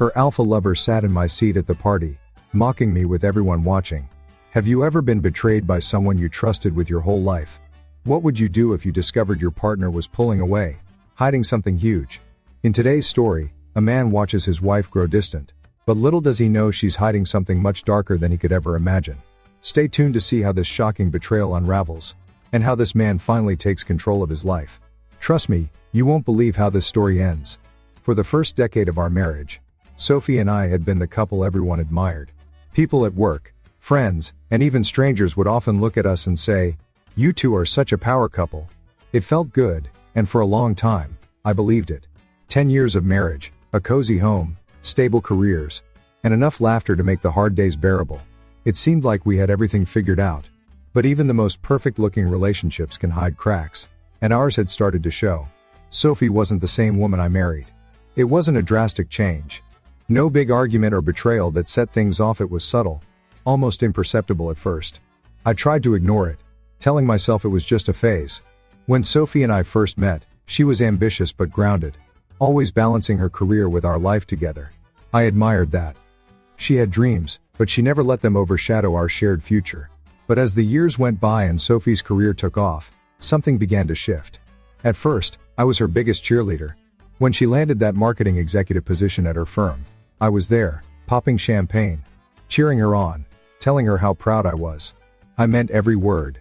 Her alpha lover sat in my seat at the party, mocking me with everyone watching. Have you ever been betrayed by someone you trusted with your whole life? What would you do if you discovered your partner was pulling away, hiding something huge? In today's story, a man watches his wife grow distant, but little does he know she's hiding something much darker than he could ever imagine. Stay tuned to see how this shocking betrayal unravels, and how this man finally takes control of his life. Trust me, you won't believe how this story ends. For the first decade of our marriage, Sophie and I had been the couple everyone admired. People at work, friends, and even strangers would often look at us and say, "You two are such a power couple." It felt good, and for a long time, I believed it. 10 years of marriage, a cozy home, stable careers, and enough laughter to make the hard days bearable. It seemed like we had everything figured out. But even the most perfect-looking relationships can hide cracks, and ours had started to show. Sophie wasn't the same woman I married. It wasn't a drastic change. No big argument or betrayal that set things off. It was subtle, almost imperceptible at first. I tried to ignore it, telling myself it was just a phase. When Sophie and I first met, she was ambitious but grounded, always balancing her career with our life together. I admired that. She had dreams, but she never let them overshadow our shared future. But as the years went by and Sophie's career took off, something began to shift. At first, I was her biggest cheerleader. When she landed that marketing executive position at her firm, I was there, popping champagne, cheering her on, telling her how proud I was. I meant every word.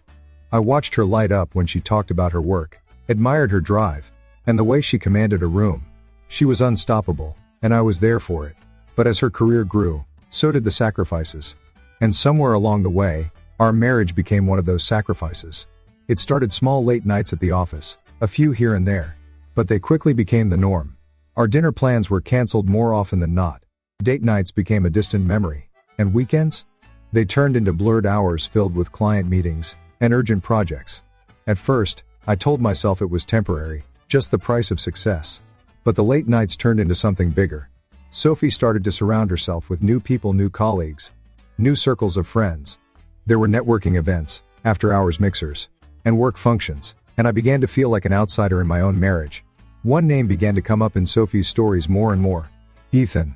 I watched her light up when she talked about her work, admired her drive, and the way she commanded a room. She was unstoppable, and I was there for it. But as her career grew, so did the sacrifices. And somewhere along the way, our marriage became one of those sacrifices. It started small late nights at the office, a few here and there, but they quickly became the norm. Our dinner plans were canceled more often than not. Date nights became a distant memory, and weekends? They turned into blurred hours filled with client meetings and urgent projects. At first, I told myself it was temporary, just the price of success. But the late nights turned into something bigger. Sophie started to surround herself with new people, new colleagues, new circles of friends. There were networking events, after-hours mixers, and work functions, and I began to feel like an outsider in my own marriage. One name began to come up in Sophie's stories more and more. Ethan.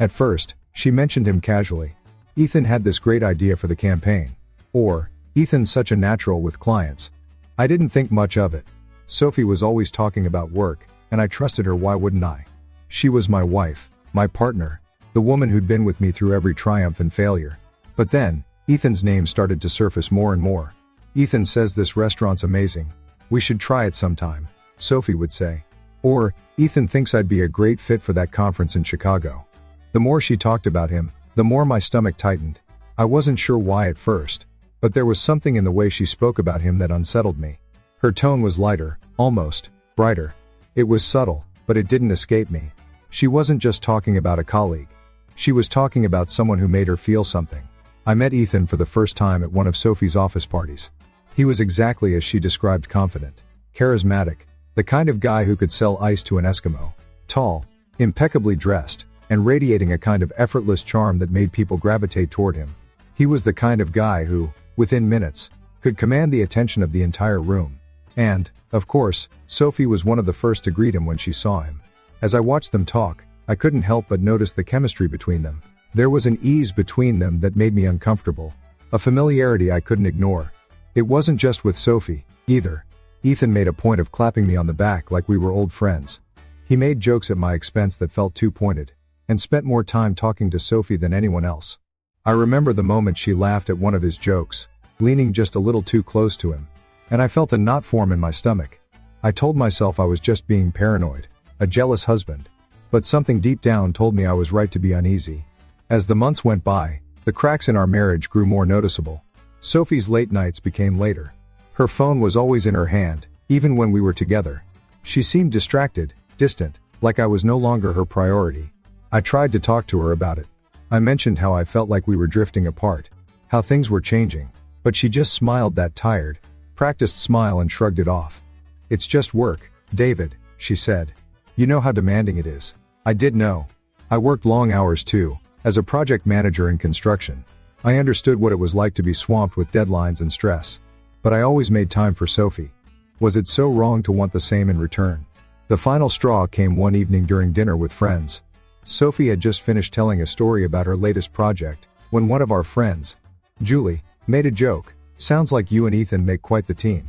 At first, she mentioned him casually. Ethan had this great idea for the campaign. Or, Ethan's such a natural with clients. I didn't think much of it. Sophie was always talking about work, and I trusted her. Why wouldn't I? She was my wife, my partner, the woman who'd been with me through every triumph and failure. But then, Ethan's name started to surface more and more. Ethan says this restaurant's amazing. We should try it sometime, Sophie would say. Or, Ethan thinks I'd be a great fit for that conference in Chicago. The more she talked about him, the more my stomach tightened. I wasn't sure why at first, but there was something in the way she spoke about him that unsettled me. Her tone was lighter, almost brighter. It was subtle, but it didn't escape me. She wasn't just talking about a colleague. She was talking about someone who made her feel something. I met Ethan for the first time at one of Sophie's office parties. He was exactly as she described: confident, charismatic, the kind of guy who could sell ice to an Eskimo. Tall, impeccably dressed, and radiating a kind of effortless charm that made people gravitate toward him. He was the kind of guy who, within minutes, could command the attention of the entire room. And, of course, Sophie was one of the first to greet him when she saw him. As I watched them talk, I couldn't help but notice the chemistry between them. There was an ease between them that made me uncomfortable, a familiarity I couldn't ignore. It wasn't just with Sophie, either. Ethan made a point of clapping me on the back like we were old friends. He made jokes at my expense that felt too pointed, and spent more time talking to Sophie than anyone else. I remember the moment she laughed at one of his jokes, leaning just a little too close to him, and I felt a knot form in my stomach. I told myself I was just being paranoid, a jealous husband, but something deep down told me I was right to be uneasy. As the months went by, the cracks in our marriage grew more noticeable. Sophie's late nights became later. Her phone was always in her hand, even when we were together. She seemed distracted, distant, like I was no longer her priority. I tried to talk to her about it. I mentioned how I felt like we were drifting apart, how things were changing, but she just smiled, that tired, practiced smile, and shrugged it off. "It's just work, David," she said. "You know how demanding it is." I did know. I worked long hours too, as a project manager in construction. I understood what it was like to be swamped with deadlines and stress. But I always made time for Sophie. Was it so wrong to want the same in return? The final straw came one evening during dinner with friends. Sophie had just finished telling a story about her latest project, when one of our friends, Julie, made a joke. "Sounds like you and Ethan make quite the team."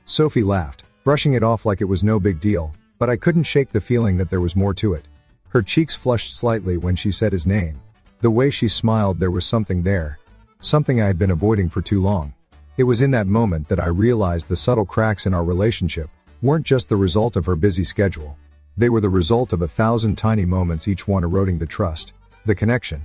Sophie laughed, brushing it off like it was no big deal, but I couldn't shake the feeling that there was more to it. Her cheeks flushed slightly when she said his name. The way she smiled, there was something there. Something I had been avoiding for too long. It was in that moment that I realized the subtle cracks in our relationship weren't just the result of her busy schedule. They were the result of 1,000 tiny moments, each one eroding the trust, the connection,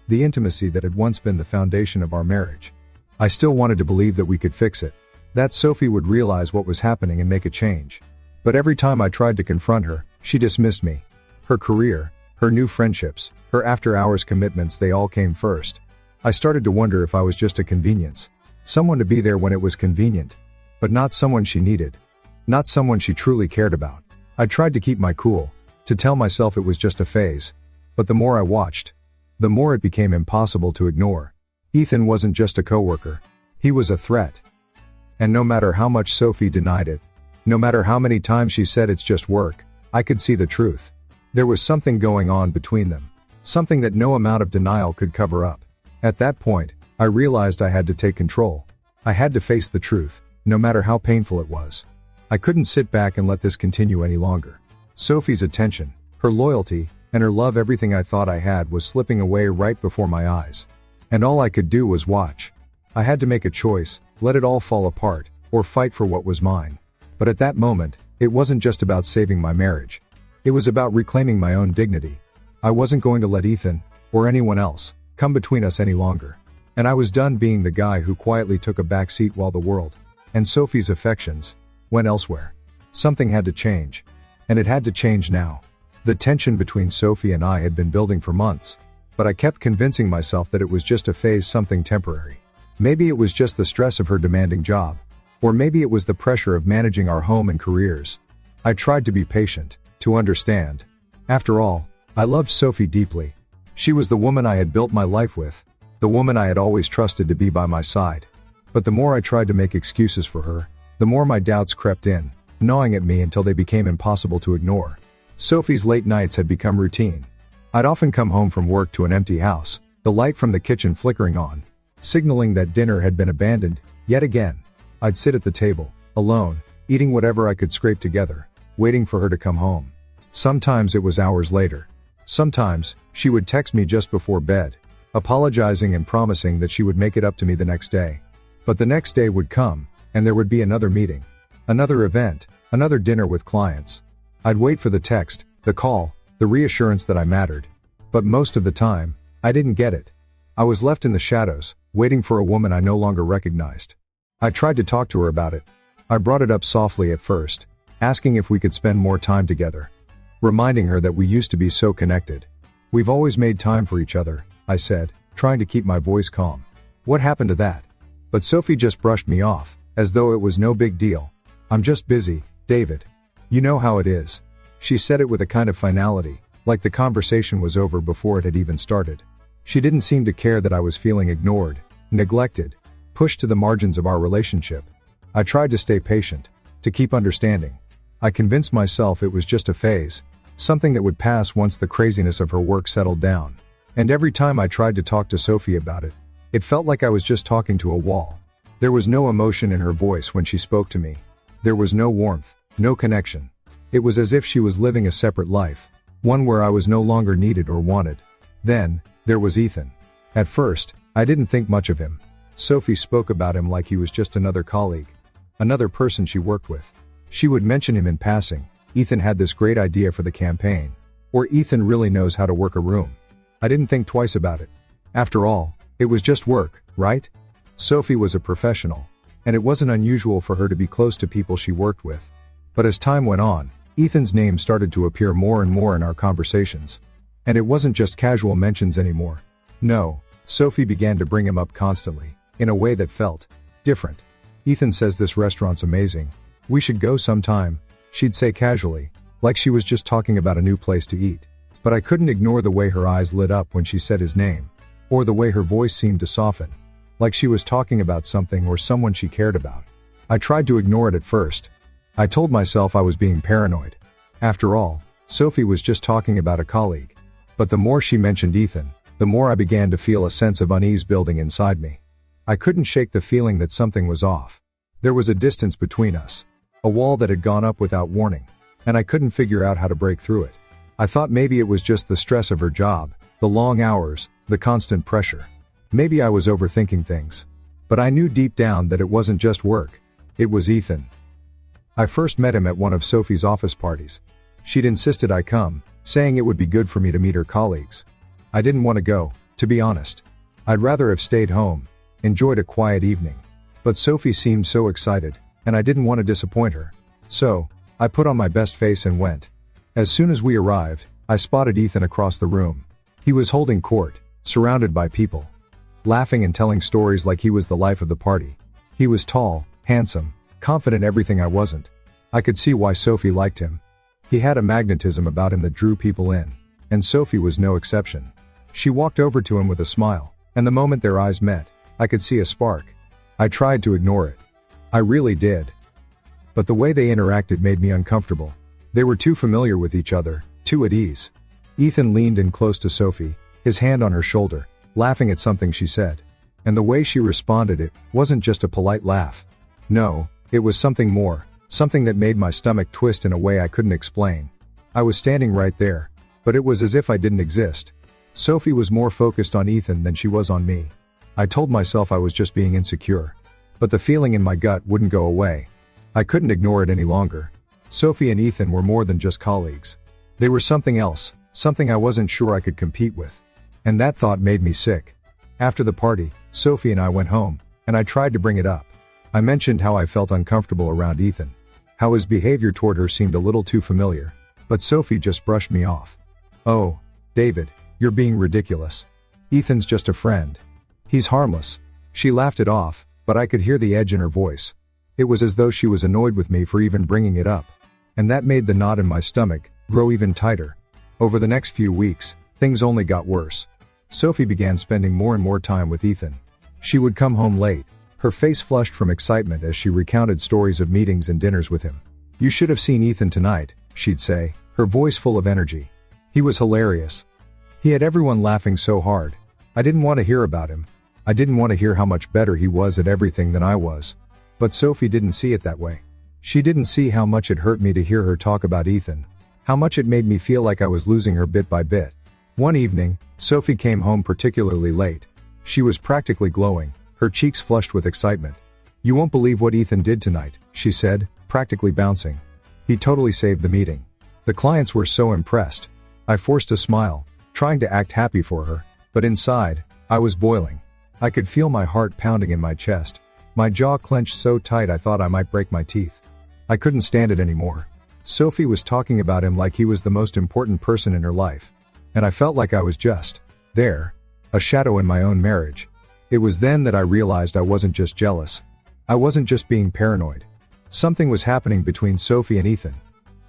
the intimacy that had once been the foundation of our marriage. I still wanted to believe that we could fix it, that Sophie would realize what was happening and make a change. But every time I tried to confront her, she dismissed me. Her career, her new friendships, her after-hours commitments, they all came first. I started to wonder if I was just a convenience. Someone to be there when it was convenient. But not someone she needed. Not someone she truly cared about. I tried to keep my cool, to tell myself it was just a phase. But the more I watched, the more it became impossible to ignore. Ethan wasn't just a coworker. He was a threat. And no matter how much Sophie denied it, no matter how many times she said it's just work, I could see the truth. There was something going on between them. Something that no amount of denial could cover up. At that point, I realized I had to take control. I had to face the truth, no matter how painful it was. I couldn't sit back and let this continue any longer. Sophie's attention, her loyalty, and her love, everything I thought I had, was slipping away right before my eyes. And all I could do was watch. I had to make a choice, let it all fall apart, or fight for what was mine. But at that moment, it wasn't just about saving my marriage. It was about reclaiming my own dignity. I wasn't going to let Ethan, or anyone else, come between us any longer. And I was done being the guy who quietly took a back seat while the world, and Sophie's affections, went elsewhere. Something had to change. And it had to change now. The tension between Sophie and I had been building for months. But I kept convincing myself that it was just a phase, something temporary. Maybe it was just the stress of her demanding job. Or maybe it was the pressure of managing our home and careers. I tried to be patient, to understand. After all, I loved Sophie deeply. She was the woman I had built my life with. The woman I had always trusted to be by my side. But the more I tried to make excuses for her, the more my doubts crept in, gnawing at me until they became impossible to ignore. Sophie's late nights had become routine. I'd often come home from work to an empty house, the light from the kitchen flickering on, signaling that dinner had been abandoned. Yet again, I'd sit at the table, alone, eating whatever I could scrape together, waiting for her to come home. Sometimes it was hours later. Sometimes, she would text me just before bed, apologizing and promising that she would make it up to me the next day. But the next day would come, and there would be another meeting, another event, another dinner with clients. I'd wait for the text, the call, the reassurance that I mattered. But most of the time, I didn't get it. I was left in the shadows, waiting for a woman I no longer recognized. I tried to talk to her about it. I brought it up softly at first, asking if we could spend more time together. Reminding her that we used to be so connected. "We've always made time for each other," I said, trying to keep my voice calm. "What happened to that?" But Sophie just brushed me off, as though it was no big deal. "I'm just busy, David. You know how it is." She said it with a kind of finality, like the conversation was over before it had even started. She didn't seem to care that I was feeling ignored, neglected, pushed to the margins of our relationship. I tried to stay patient, to keep understanding. I convinced myself it was just a phase, something that would pass once the craziness of her work settled down. And every time I tried to talk to Sophie about it, it felt like I was just talking to a wall. There was no emotion in her voice when she spoke to me. There was no warmth, no connection. It was as if she was living a separate life, one where I was no longer needed or wanted. Then, there was Ethan. At first, I didn't think much of him. Sophie spoke about him like he was just another colleague, another person she worked with. She would mention him in passing. "Ethan had this great idea for the campaign." Or "Ethan really knows how to work a room." I didn't think twice about it. After all, it was just work, right? Sophie was a professional, and it wasn't unusual for her to be close to people she worked with. But as time went on, Ethan's name started to appear more and more in our conversations. And it wasn't just casual mentions anymore. No, Sophie began to bring him up constantly, in a way that felt different. "Ethan says this restaurant's amazing. We should go sometime," she'd say casually, like she was just talking about a new place to eat. But I couldn't ignore the way her eyes lit up when she said his name, or the way her voice seemed to soften, like she was talking about something or someone she cared about. I tried to ignore it at first. I told myself I was being paranoid. After all, Sophie was just talking about a colleague. But the more she mentioned Ethan, the more I began to feel a sense of unease building inside me. I couldn't shake the feeling that something was off. There was a distance between us. A wall that had gone up without warning. And I couldn't figure out how to break through it. I thought maybe it was just the stress of her job, the long hours, the constant pressure. Maybe I was overthinking things. But I knew deep down that it wasn't just work. It was Ethan. I first met him at one of Sophie's office parties. She'd insisted I come, saying it would be good for me to meet her colleagues. I didn't want to go, to be honest. I'd rather have stayed home, enjoyed a quiet evening. But Sophie seemed so excited, and I didn't want to disappoint her. So, I put on my best face and went. As soon as we arrived, I spotted Ethan across the room. He was holding court, surrounded by people. Laughing and telling stories like he was the life of the party. He was tall, handsome, confident everything I wasn't. I could see why Sophie liked him. He had a magnetism about him that drew people in. And Sophie was no exception. She walked over to him with a smile, and the moment their eyes met, I could see a spark. I tried to ignore it. I really did. But the way they interacted made me uncomfortable. They were too familiar with each other, too at ease. Ethan leaned in close to Sophie, his hand on her shoulder, laughing at something she said. And the way she responded, it wasn't just a polite laugh. No, it was something more, something that made my stomach twist in a way I couldn't explain. I was standing right there, but it was as if I didn't exist. Sophie was more focused on Ethan than she was on me. I told myself I was just being insecure. But the feeling in my gut wouldn't go away. I couldn't ignore it any longer. Sophie and Ethan were more than just colleagues. They were something else, something I wasn't sure I could compete with. And that thought made me sick. After the party, Sophie and I went home, and I tried to bring it up. I mentioned how I felt uncomfortable around Ethan. How his behavior toward her seemed a little too familiar. But Sophie just brushed me off. "Oh, David, you're being ridiculous. Ethan's just a friend. He's harmless." She laughed it off, but I could hear the edge in her voice. It was as though she was annoyed with me for even bringing it up. And that made the knot in my stomach grow even tighter. Over the next few weeks, things only got worse. Sophie began spending more and more time with Ethan. She would come home late, her face flushed from excitement as she recounted stories of meetings and dinners with him. "You should have seen Ethan tonight," she'd say, her voice full of energy. "He was hilarious. He had everyone laughing so hard. I didn't want to hear about him. I didn't want to hear how much better he was at everything than I was." But Sophie didn't see it that way. She didn't see how much it hurt me to hear her talk about Ethan. How much it made me feel like I was losing her bit by bit. One evening, Sophie came home particularly late. She was practically glowing, her cheeks flushed with excitement. "You won't believe what Ethan did tonight," she said, practically bouncing. "He totally saved the meeting." The clients were so impressed. I forced a smile, trying to act happy for her, but inside, I was boiling. I could feel my heart pounding in my chest. My jaw clenched so tight I thought I might break my teeth. I couldn't stand it anymore. Sophie was talking about him like he was the most important person in her life. And I felt like I was just there, a shadow in my own marriage. It was then that I realized I wasn't just jealous. I wasn't just being paranoid. Something was happening between Sophie and Ethan.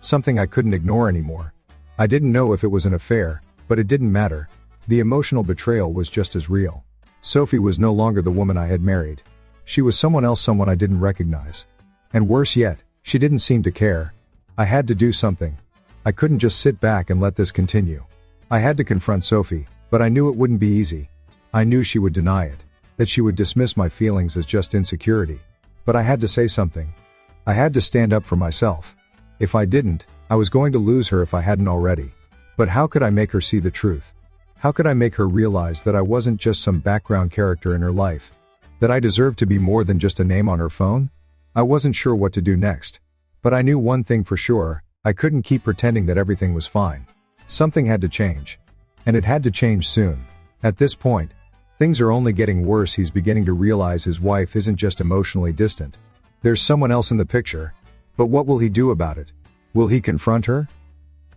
Something I couldn't ignore anymore. I didn't know if it was an affair, but it didn't matter. The emotional betrayal was just as real. Sophie was no longer the woman I had married. She was someone else, someone I didn't recognize. And worse yet, she didn't seem to care. I had to do something. I couldn't just sit back and let this continue. I had to confront Sophie, but I knew it wouldn't be easy. I knew she would deny it, that she would dismiss my feelings as just insecurity. But I had to say something. I had to stand up for myself. If I didn't, I was going to lose her if I hadn't already. But how could I make her see the truth? How could I make her realize that I wasn't just some background character in her life? That I deserved to be more than just a name on her phone? I wasn't sure what to do next. But I knew one thing for sure, I couldn't keep pretending that everything was fine. Something had to change. And it had to change soon. At this point, things are only getting worse. He's beginning to realize his wife isn't just emotionally distant. There's someone else in the picture. But what will he do about it? Will he confront her?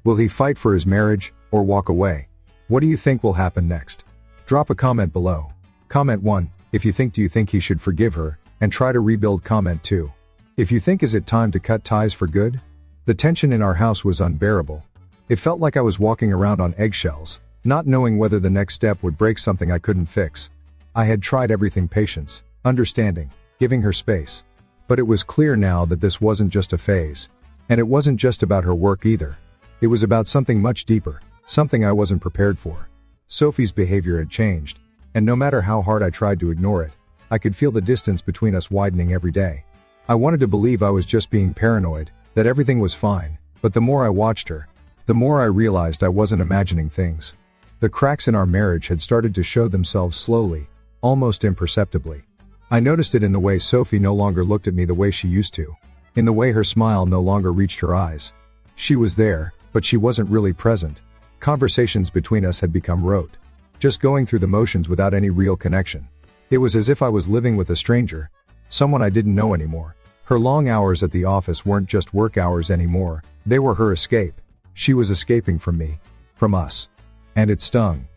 Will he fight for his marriage, or walk away? What do you think will happen next? Drop a comment below. Comment 1, if you think, do you think he should forgive her, and try to rebuild? Comment 2, if you think, is it time to cut ties for good? The tension in our house was unbearable. It felt like I was walking around on eggshells, not knowing whether the next step would break something I couldn't fix. I had tried everything: patience, understanding, giving her space. But it was clear now that this wasn't just a phase. And it wasn't just about her work either. It was about something much deeper. something I wasn't prepared for. Sophie's behavior had changed, and no matter how hard I tried to ignore it, I could feel the distance between us widening every day. I wanted to believe I was just being paranoid, that everything was fine, but the more I watched her, the more I realized I wasn't imagining things. The cracks in our marriage had started to show themselves slowly, almost imperceptibly. I noticed it in the way Sophie no longer looked at me the way she used to, in the way her smile no longer reached her eyes. She was there, but she wasn't really present. Conversations between us had become rote, just going through the motions without any real connection. It was as if I was living with a stranger, someone I didn't know anymore. Her long hours at the office weren't just work hours anymore, they were her escape. She was escaping from me, from us. And it stung.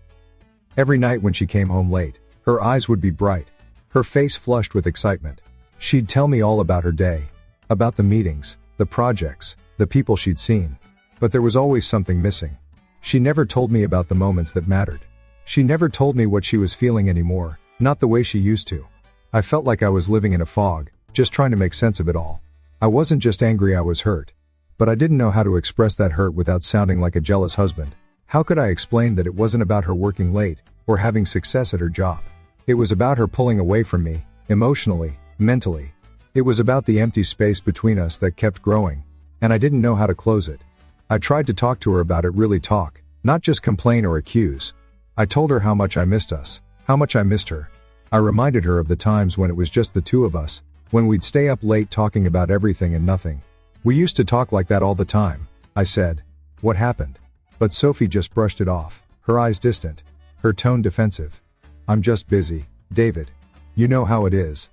Every night when she came home late, her eyes would be bright, her face flushed with excitement. She'd tell me all about her day, about the meetings, the projects, the people she'd seen. But there was always something missing. She never told me about the moments that mattered. She never told me what she was feeling anymore, not the way she used to. I felt like I was living in a fog, just trying to make sense of it all. I wasn't just angry, I was hurt. But I didn't know how to express that hurt without sounding like a jealous husband. How could I explain that it wasn't about her working late, or having success at her job? It was about her pulling away from me, emotionally, mentally. It was about the empty space between us that kept growing, and I didn't know how to close it. I tried to talk to her about it, really talk, not just complain or accuse. I told her how much I missed us, how much I missed her. I reminded her of the times when it was just the two of us, when we'd stay up late talking about everything and nothing. We used to talk like that all the time, I said. What happened? But Sophie just brushed it off, her eyes distant, her tone defensive. I'm just busy, David. You know how it is.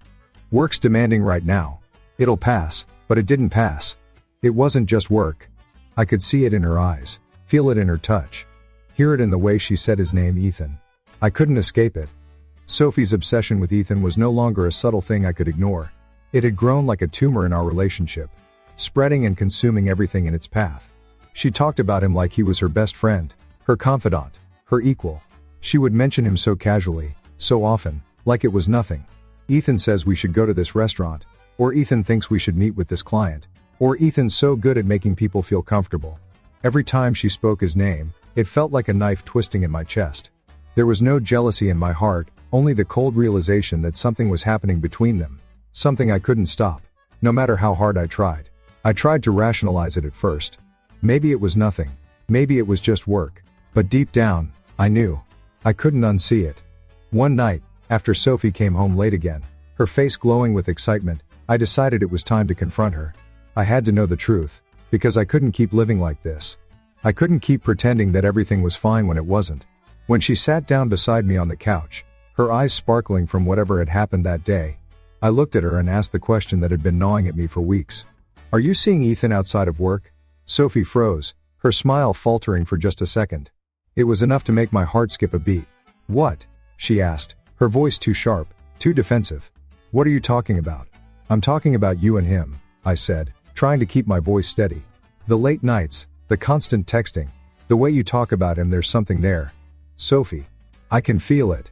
Work's demanding right now. It'll pass, but it didn't pass. It wasn't just work. I could see it in her eyes, feel it in her touch, hear it in the way she said his name, Ethan. I couldn't escape it. Sophie's obsession with Ethan was no longer a subtle thing I could ignore. It had grown like a tumor in our relationship, spreading and consuming everything in its path. She talked about him like he was her best friend, her confidant, her equal. She would mention him so casually, so often, like it was nothing. Ethan says we should go to this restaurant, or Ethan thinks we should meet with this client, or Ethan's so good at making people feel comfortable. Every time she spoke his name, it felt like a knife twisting in my chest. There was no jealousy in my heart, only the cold realization that something was happening between them, something I couldn't stop, no matter how hard I tried. I tried to rationalize it at first. Maybe it was nothing. Maybe it was just work. But deep down, I knew. I couldn't unsee it. One night, after Sophie came home late again, her face glowing with excitement, I decided it was time to confront her. I had to know the truth, because I couldn't keep living like this. I couldn't keep pretending that everything was fine when it wasn't. When she sat down beside me on the couch, her eyes sparkling from whatever had happened that day, I looked at her and asked the question that had been gnawing at me for weeks. Are you seeing Ethan outside of work? Sophie froze, her smile faltering for just a second. It was enough to make my heart skip a beat. What? She asked, her voice too sharp, too defensive. What are you talking about? I'm talking about you and him, I said, trying to keep my voice steady. The late nights, the constant texting, the way you talk about him, there's something there. Sophie. I can feel it.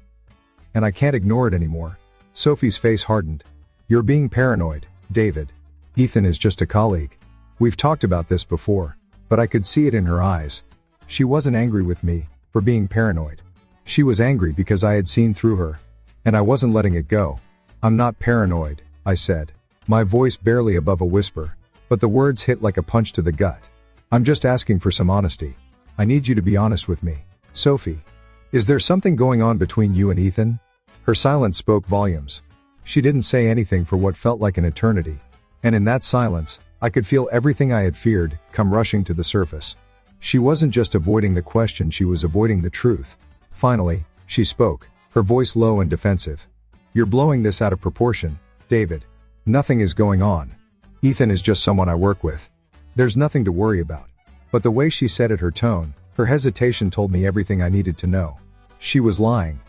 And I can't ignore it anymore. Sophie's face hardened. You're being paranoid, David. Ethan is just a colleague. We've talked about this before, but I could see it in her eyes. She wasn't angry with me for being paranoid. She was angry because I had seen through her, and I wasn't letting it go. I'm not paranoid, I said, my voice barely above a whisper, but the words hit like a punch to the gut. I'm just asking for some honesty. I need you to be honest with me. Sophie. Is there something going on between you and Ethan? Her silence spoke volumes. She didn't say anything for what felt like an eternity. And in that silence, I could feel everything I had feared come rushing to the surface. She wasn't just avoiding the question, she was avoiding the truth. Finally, she spoke, her voice low and defensive. You're blowing this out of proportion, David. Nothing is going on. Ethan is just someone I work with. There's nothing to worry about. But the way she said it, her tone, her hesitation told me everything I needed to know. She was lying.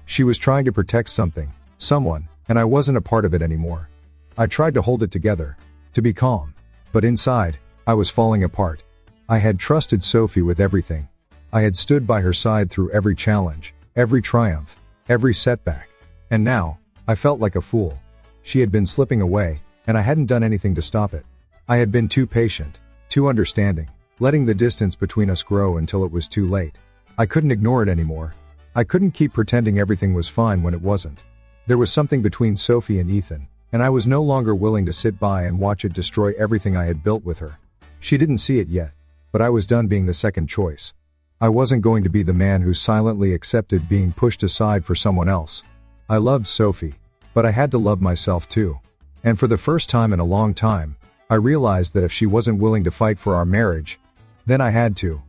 She was trying to protect something, someone, and I wasn't a part of it anymore. I tried to hold it together, to be calm, but inside, I was falling apart. I had trusted Sophie with everything. I had stood by her side through every challenge, every triumph, every setback. And now, I felt like a fool. She had been slipping away, and I hadn't done anything to stop it. I had been too patient, too understanding. letting the distance between us grow until it was too late. I couldn't ignore it anymore. I couldn't keep pretending everything was fine when it wasn't. There was something between Sophie and Ethan, and I was no longer willing to sit by and watch it destroy everything I had built with her. She didn't see it yet, but I was done being the second choice. I wasn't going to be the man who silently accepted being pushed aside for someone else. I loved Sophie, but I had to love myself too. And for the first time in a long time, I realized that if she wasn't willing to fight for our marriage, then I had to.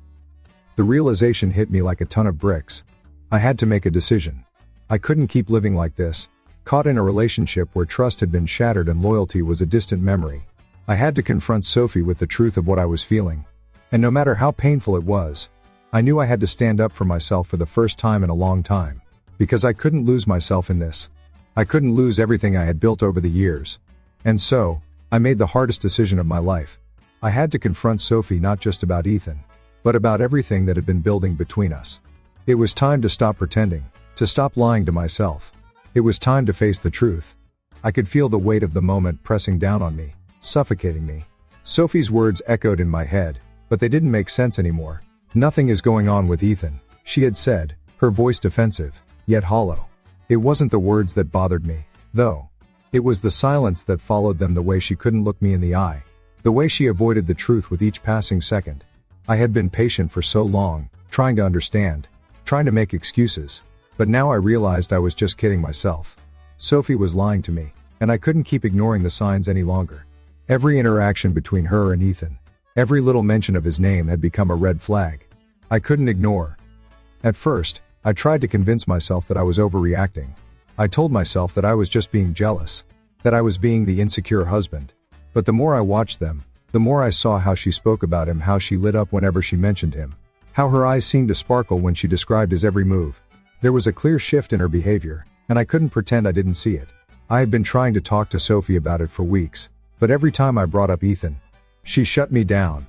The realization hit me like a ton of bricks. I had to make a decision. I couldn't keep living like this, caught in a relationship where trust had been shattered and loyalty was a distant memory. I had to confront Sophie with the truth of what I was feeling. And no matter how painful it was, I knew I had to stand up for myself for the first time in a long time. Because I couldn't lose myself in this. I couldn't lose everything I had built over the years. And so, I made the hardest decision of my life. I had to confront Sophie not just about Ethan, but about everything that had been building between us. It was time to stop pretending, to stop lying to myself. It was time to face the truth. I could feel the weight of the moment pressing down on me, suffocating me. Sophie's words echoed in my head, but they didn't make sense anymore. Nothing is going on with Ethan, she had said, her voice defensive, yet hollow. It wasn't the words that bothered me, though. It was the silence that followed them, the way she couldn't look me in the eye, the way she avoided the truth with each passing second. I had been patient for so long, trying to understand, trying to make excuses, but now I realized I was just kidding myself. Sophie was lying to me, and I couldn't keep ignoring the signs any longer. Every interaction between her and Ethan, every little mention of his name had become a red flag. I couldn't ignore. At first, I tried to convince myself that I was overreacting. I told myself that I was just being jealous, that I was being the insecure husband. But the more I watched them, the more I saw how she spoke about him, how she lit up whenever she mentioned him, how her eyes seemed to sparkle when she described his every move. There was a clear shift in her behavior, and I couldn't pretend I didn't see it. I had been trying to talk to Sophie about it for weeks, but every time I brought up Ethan, she shut me down.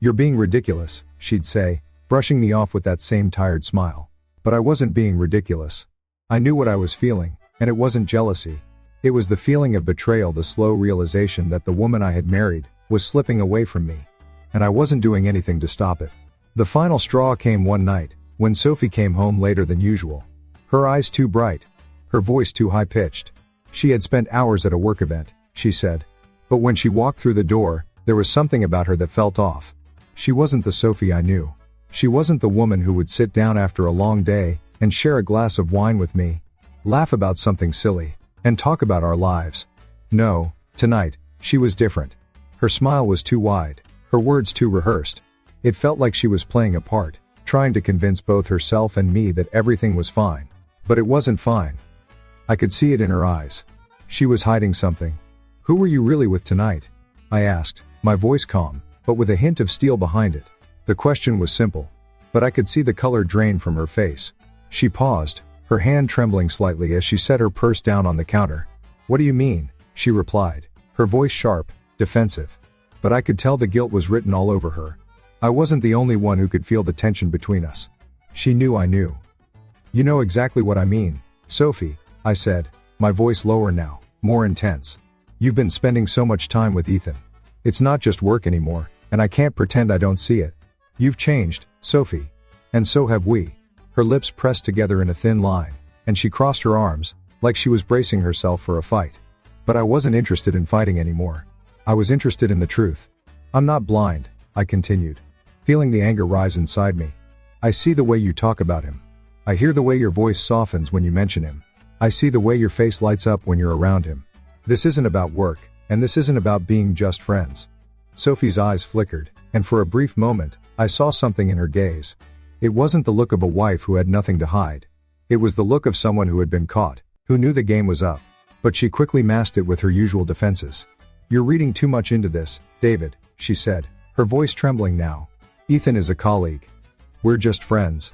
"You're being ridiculous," she'd say, brushing me off with that same tired smile. But I wasn't being ridiculous. I knew what I was feeling, and it wasn't jealousy. It was the feeling of betrayal, the slow realization that the woman I had married was slipping away from me, and I wasn't doing anything to stop it. The final straw came one night, when Sophie came home later than usual. Her eyes too bright, her voice too high-pitched. She had spent hours at a work event, she said. But when she walked through the door, there was something about her that felt off. She wasn't the Sophie I knew. She wasn't the woman who would sit down after a long day and share a glass of wine with me, laugh about something silly, and talk about our lives. No, tonight, she was different. Her smile was too wide, her words too rehearsed. It felt like she was playing a part, trying to convince both herself and me that everything was fine. But it wasn't fine. I could see it in her eyes. She was hiding something. "Who were you really with tonight?" I asked, my voice calm, but with a hint of steel behind it. The question was simple, but I could see the color drain from her face. She paused, her hand trembling slightly as she set her purse down on the counter. "What do you mean?" she replied, her voice sharp, defensive. But I could tell the guilt was written all over her. I wasn't the only one who could feel the tension between us. She knew I knew. "You know exactly what I mean, Sophie," I said, my voice lower now, more intense. "You've been spending so much time with Ethan. It's not just work anymore, and I can't pretend I don't see it. You've changed, Sophie. And so have we." Her lips pressed together in a thin line, and she crossed her arms, like she was bracing herself for a fight. But I wasn't interested in fighting anymore. I was interested in the truth. "I'm not blind," I continued, feeling the anger rise inside me. "I see the way you talk about him. I hear the way your voice softens when you mention him. I see the way your face lights up when you're around him. This isn't about work, and this isn't about being just friends." Sophie's eyes flickered, and for a brief moment, I saw something in her gaze. It wasn't the look of a wife who had nothing to hide. It was the look of someone who had been caught, who knew the game was up. But she quickly masked it with her usual defenses. "You're reading too much into this, David," she said, her voice trembling now. "Ethan is a colleague. We're just friends.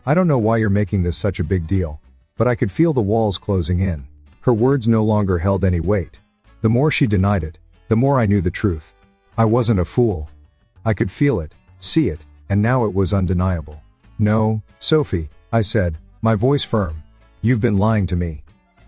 I don't know why you're making this such a big deal." But I could feel the walls closing in. Her words no longer held any weight. The more she denied it, the more I knew the truth. I wasn't a fool. I could feel it, see it, and now it was undeniable. "No, Sophie," I said, my voice firm. "You've been lying to me.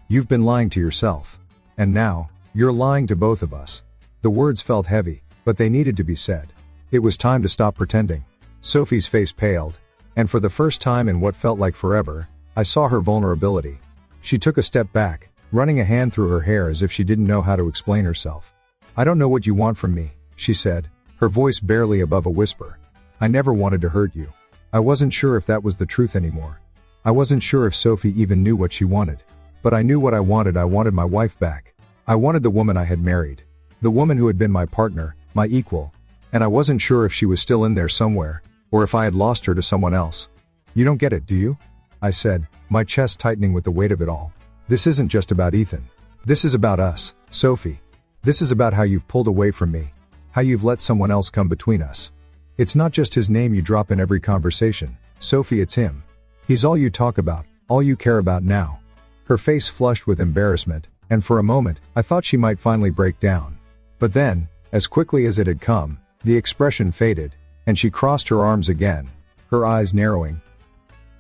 You've been lying to yourself. And now, you're lying to both of us." The words felt heavy, but they needed to be said. It was time to stop pretending. Sophie's face paled, and for the first time in what felt like forever, I saw her vulnerability. She took a step back, running a hand through her hair as if she didn't know how to explain herself. "I don't know what you want from me," she said, her voice barely above a whisper. "I never wanted to hurt you. I wasn't sure if that was the truth anymore. I wasn't sure if Sophie even knew what she wanted. But I knew what I wanted. I wanted my wife back. I wanted the woman I had married. The woman who had been my partner, my equal. And I wasn't sure if she was still in there somewhere, or if I had lost her to someone else." "You don't get it, do you?" I said, my chest tightening with the weight of it all. "This isn't just about Ethan. This is about us, Sophie. This is about how you've pulled away from me. How you've let someone else come between us. It's not just his name you drop in every conversation, Sophie, it's him. He's all you talk about, all you care about now." Her face flushed with embarrassment, and for a moment, I thought she might finally break down. But then, as quickly as it had come, the expression faded, and she crossed her arms again, her eyes narrowing.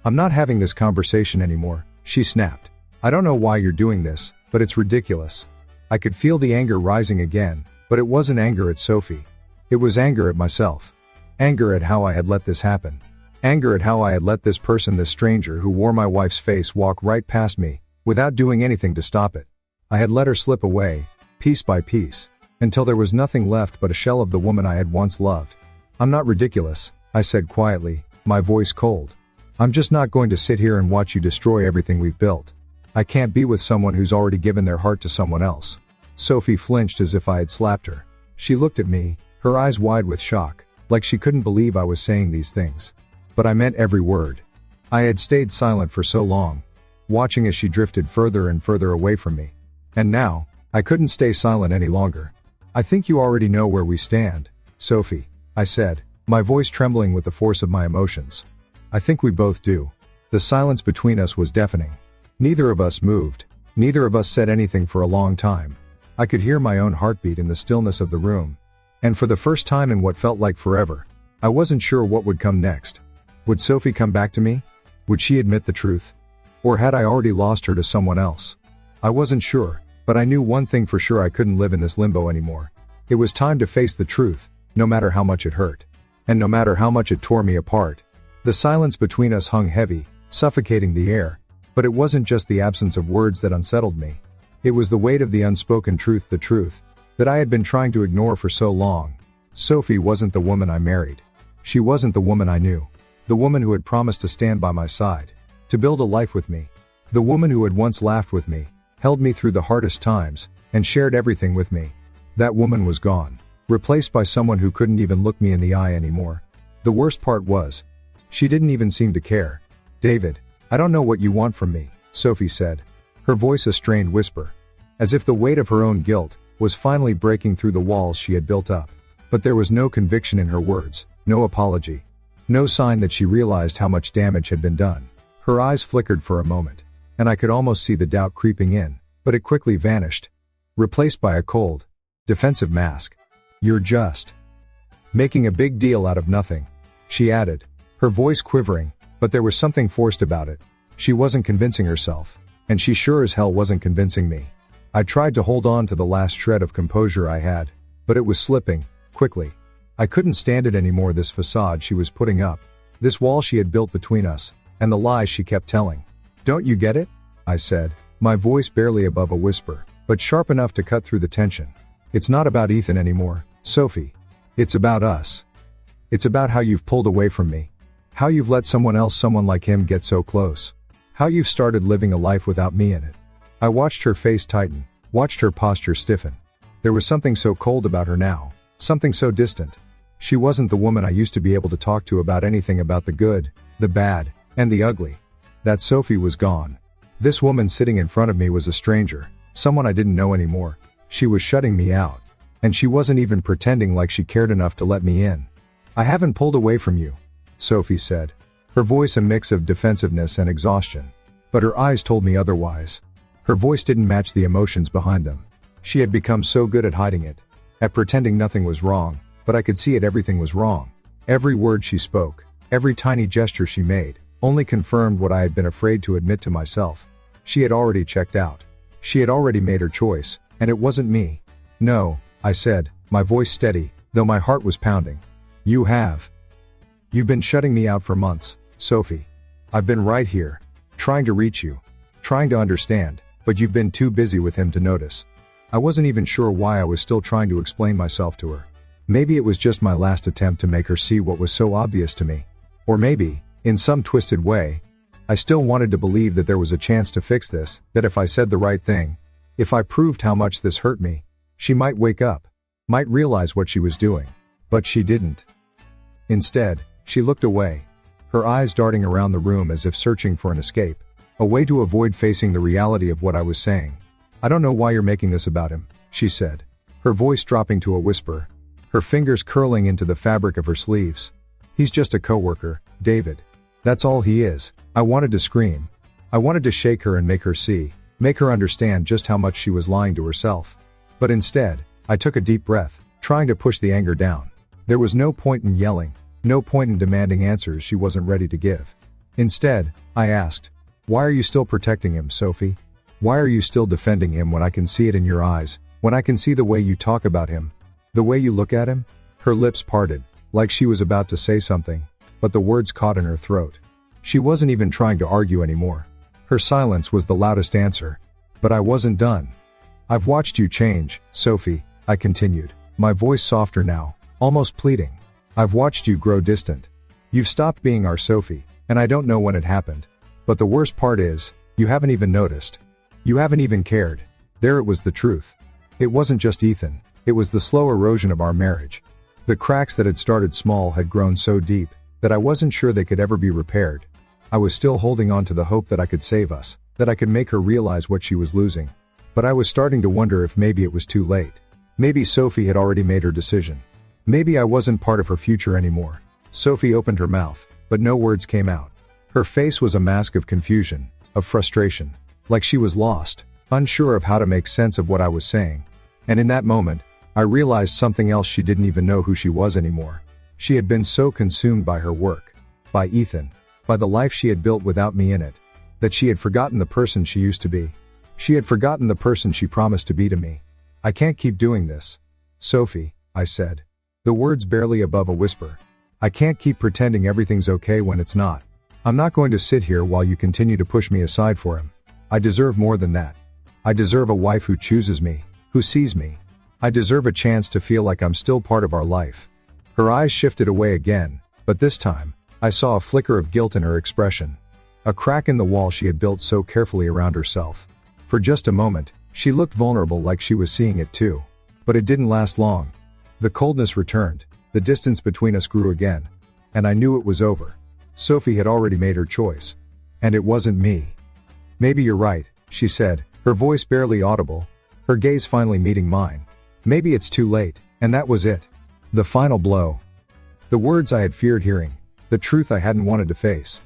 "I'm not having this conversation anymore," she snapped. "I don't know why you're doing this, but it's ridiculous." I could feel the anger rising again, but it wasn't anger at Sophie. It was anger at myself. Anger at how I had let this happen. Anger at how I had let this person, this stranger who wore my wife's face, walk right past me, without doing anything to stop it. I had let her slip away, piece by piece, until there was nothing left but a shell of the woman I had once loved. "I'm not ridiculous," I said quietly, my voice cold. "I'm just not going to sit here and watch you destroy everything we've built. I can't be with someone who's already given their heart to someone else." Sophie flinched as if I had slapped her. She looked at me, her eyes wide with shock, like she couldn't believe I was saying these things. But I meant every word. I had stayed silent for so long, watching as she drifted further and further away from me. And now, I couldn't stay silent any longer. "I think you already know where we stand, Sophie," I said, my voice trembling with the force of my emotions. "I think we both do." The silence between us was deafening. Neither of us moved. Neither of us said anything for a long time. I could hear my own heartbeat in the stillness of the room. And for the first time in what felt like forever, I wasn't sure what would come next. Would Sophie come back to me? Would she admit the truth? Or had I already lost her to someone else? I wasn't sure, but I knew one thing for sure: I couldn't live in this limbo anymore. It was time to face the truth, no matter how much it hurt. And no matter how much it tore me apart. The silence between us hung heavy, suffocating the air. But it wasn't just the absence of words that unsettled me. It was the weight of the unspoken truth, the truth that I had been trying to ignore for so long. Sophie wasn't the woman I married. She wasn't the woman I knew. The woman who had promised to stand by my side, to build a life with me. The woman who had once laughed with me, held me through the hardest times, and shared everything with me. That woman was gone, replaced by someone who couldn't even look me in the eye anymore. The worst part was, she didn't even seem to care. "David, I don't know what you want from me," Sophie said, her voice a strained whisper, as if the weight of her own guilt was finally breaking through the walls she had built up. But there was no conviction in her words, no apology, no sign that she realized how much damage had been done. Her eyes flickered for a moment, and I could almost see the doubt creeping in, but it quickly vanished, replaced by a cold, defensive mask. "You're just making a big deal out of nothing," she added, her voice quivering, but there was something forced about it. She wasn't convincing herself, and she sure as hell wasn't convincing me. I tried to hold on to the last shred of composure I had, but it was slipping, quickly. I couldn't stand it anymore, this facade she was putting up, this wall she had built between us, and the lies she kept telling. "Don't you get it?" I said, my voice barely above a whisper, but sharp enough to cut through the tension. "It's not about Ethan anymore, Sophie. It's about us. It's about how you've pulled away from me. How you've let someone else, someone like him, get so close. How you've started living a life without me in it." I watched her face tighten, watched her posture stiffen. There was something so cold about her now, something so distant. She wasn't the woman I used to be able to talk to about anything, about the good, the bad, and the ugly. That Sophie was gone. This woman sitting in front of me was a stranger, someone I didn't know anymore. She was shutting me out. And she wasn't even pretending like she cared enough to let me in. "I haven't pulled away from you," Sophie said, her voice a mix of defensiveness and exhaustion. But her eyes told me otherwise. Her voice didn't match the emotions behind them. She had become so good at hiding it, at pretending nothing was wrong, but I could see it, everything was wrong. Every word she spoke, every tiny gesture she made, only confirmed what I had been afraid to admit to myself. She had already checked out. She had already made her choice, and it wasn't me. "No," I said, my voice steady, though my heart was pounding. You have. You've been shutting me out for months, Sophie. I've been right here, trying to reach you, trying to understand, but you've been too busy with him to notice. I wasn't even sure why I was still trying to explain myself to her. Maybe it was just my last attempt to make her see what was so obvious to me. Or maybe, in some twisted way, I still wanted to believe that there was a chance to fix this, that if I said the right thing, if I proved how much this hurt me, she might wake up, might realize what she was doing. But she didn't. Instead, she looked away, her eyes darting around the room as if searching for an escape, a way to avoid facing the reality of what I was saying. I don't know why you're making this about him, she said, her voice dropping to a whisper, her fingers curling into the fabric of her sleeves. He's just a coworker, David. That's all he is. I wanted to scream. I wanted to shake her and make her see, make her understand just how much she was lying to herself. But instead, I took a deep breath, trying to push the anger down. There was no point in yelling, no point in demanding answers she wasn't ready to give. Instead, I asked, why are you still protecting him, Sophie? Why are you still defending him when I can see it in your eyes, when I can see the way you talk about him, the way you look at him? Her lips parted, like she was about to say something, but the words caught in her throat. She wasn't even trying to argue anymore. Her silence was the loudest answer. But I wasn't done. I've watched you change, Sophie, I continued, my voice softer now, almost pleading. I've watched you grow distant. You've stopped being our Sophie, and I don't know when it happened. But the worst part is, you haven't even noticed. You haven't even cared. There it was, the truth. It wasn't just Ethan, it was the slow erosion of our marriage. The cracks that had started small had grown so deep, that I wasn't sure they could ever be repaired. I was still holding on to the hope that I could save us, that I could make her realize what she was losing. But I was starting to wonder if maybe it was too late. Maybe Sophie had already made her decision. Maybe I wasn't part of her future anymore. Sophie opened her mouth, but no words came out. Her face was a mask of confusion, of frustration, like she was lost, unsure of how to make sense of what I was saying. And in that moment, I realized something else: she didn't even know who she was anymore. She had been so consumed by her work, by Ethan, by the life she had built without me in it, that she had forgotten the person she used to be. She had forgotten the person she promised to be to me. I can't keep doing this, Sophie, I said, the words barely above a whisper. I can't keep pretending everything's okay when it's not. I'm not going to sit here while you continue to push me aside for him. I deserve more than that. I deserve a wife who chooses me, who sees me. I deserve a chance to feel like I'm still part of our life. Her eyes shifted away again, but this time, I saw a flicker of guilt in her expression. A crack in the wall she had built so carefully around herself. For just a moment, she looked vulnerable, like she was seeing it too. But it didn't last long. The coldness returned, the distance between us grew again. And I knew it was over. Sophie had already made her choice. And it wasn't me. Maybe you're right, she said, her voice barely audible, her gaze finally meeting mine. Maybe it's too late, and that was it. The final blow. The words I had feared hearing, the truth I hadn't wanted to face.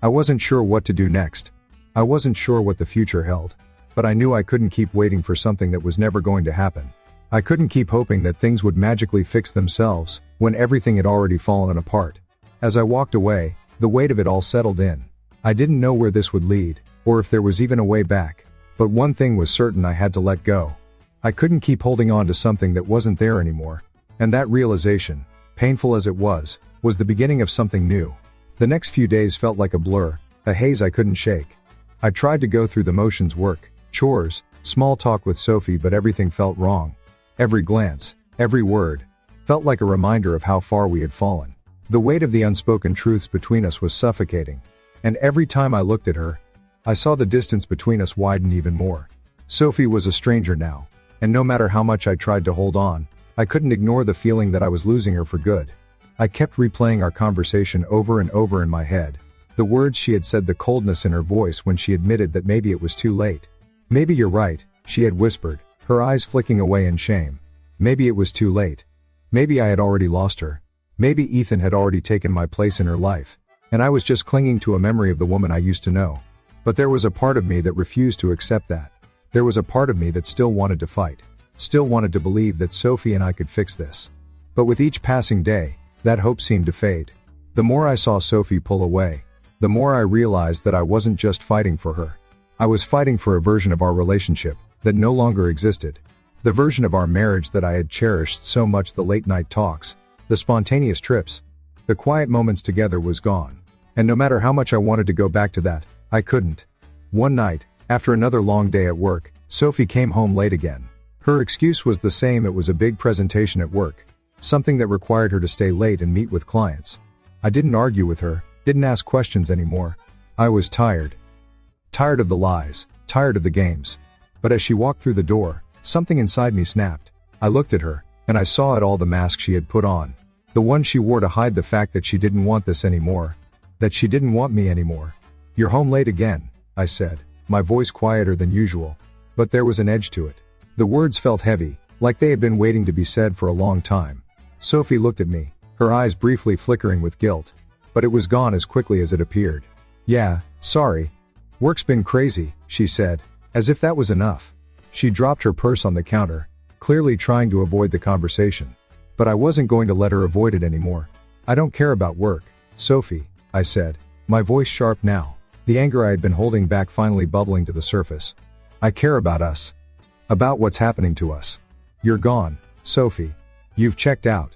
I wasn't sure what to do next. I wasn't sure what the future held. But I knew I couldn't keep waiting for something that was never going to happen. I couldn't keep hoping that things would magically fix themselves, when everything had already fallen apart. As I walked away, the weight of it all settled in. I didn't know where this would lead, or if there was even a way back. But one thing was certain: I had to let go. I couldn't keep holding on to something that wasn't there anymore. And that realization, painful as it was the beginning of something new. The next few days felt like a blur, a haze I couldn't shake. I tried to go through the motions: work, chores, small talk with Sophie, but everything felt wrong. Every glance, every word, felt like a reminder of how far we had fallen. The weight of the unspoken truths between us was suffocating. And every time I looked at her, I saw the distance between us widen even more. Sophie was a stranger now, and no matter how much I tried to hold on, I couldn't ignore the feeling that I was losing her for good. I kept replaying our conversation over and over in my head. The words she had said, the coldness in her voice when she admitted that maybe it was too late. Maybe you're right, she had whispered, her eyes flicking away in shame. Maybe it was too late. Maybe I had already lost her. Maybe Ethan had already taken my place in her life, and I was just clinging to a memory of the woman I used to know. But there was a part of me that refused to accept that. There was a part of me that still wanted to fight, still wanted to believe that Sophie and I could fix this. But with each passing day, that hope seemed to fade. The more I saw Sophie pull away, the more I realized that I wasn't just fighting for her. I was fighting for a version of our relationship that no longer existed. The version of our marriage that I had cherished so much: the late night talks, the spontaneous trips, the quiet moments together was gone. And no matter how much I wanted to go back to that, I couldn't. One night, after another long day at work, Sophie came home late again. Her excuse was the same: it was a big presentation at work. Something that required her to stay late and meet with clients. I didn't argue with her, didn't ask questions anymore. I was tired. Tired of the lies, tired of the games. But as she walked through the door, something inside me snapped. I looked at her, and I saw it all: the mask she had put on. The one she wore to hide the fact that she didn't want this anymore. That she didn't want me anymore. "You're home late again," I said, my voice quieter than usual. But there was an edge to it. The words felt heavy, like they had been waiting to be said for a long time. Sophie looked at me, her eyes briefly flickering with guilt. But it was gone as quickly as it appeared. "Yeah, sorry. Work's been crazy," she said, as if that was enough. She dropped her purse on the counter, clearly trying to avoid the conversation. But I wasn't going to let her avoid it anymore. "I don't care about work, Sophie," I said, my voice sharp now, the anger I had been holding back finally bubbling to the surface. "I care about us. About what's happening to us. You're gone, Sophie. You've checked out.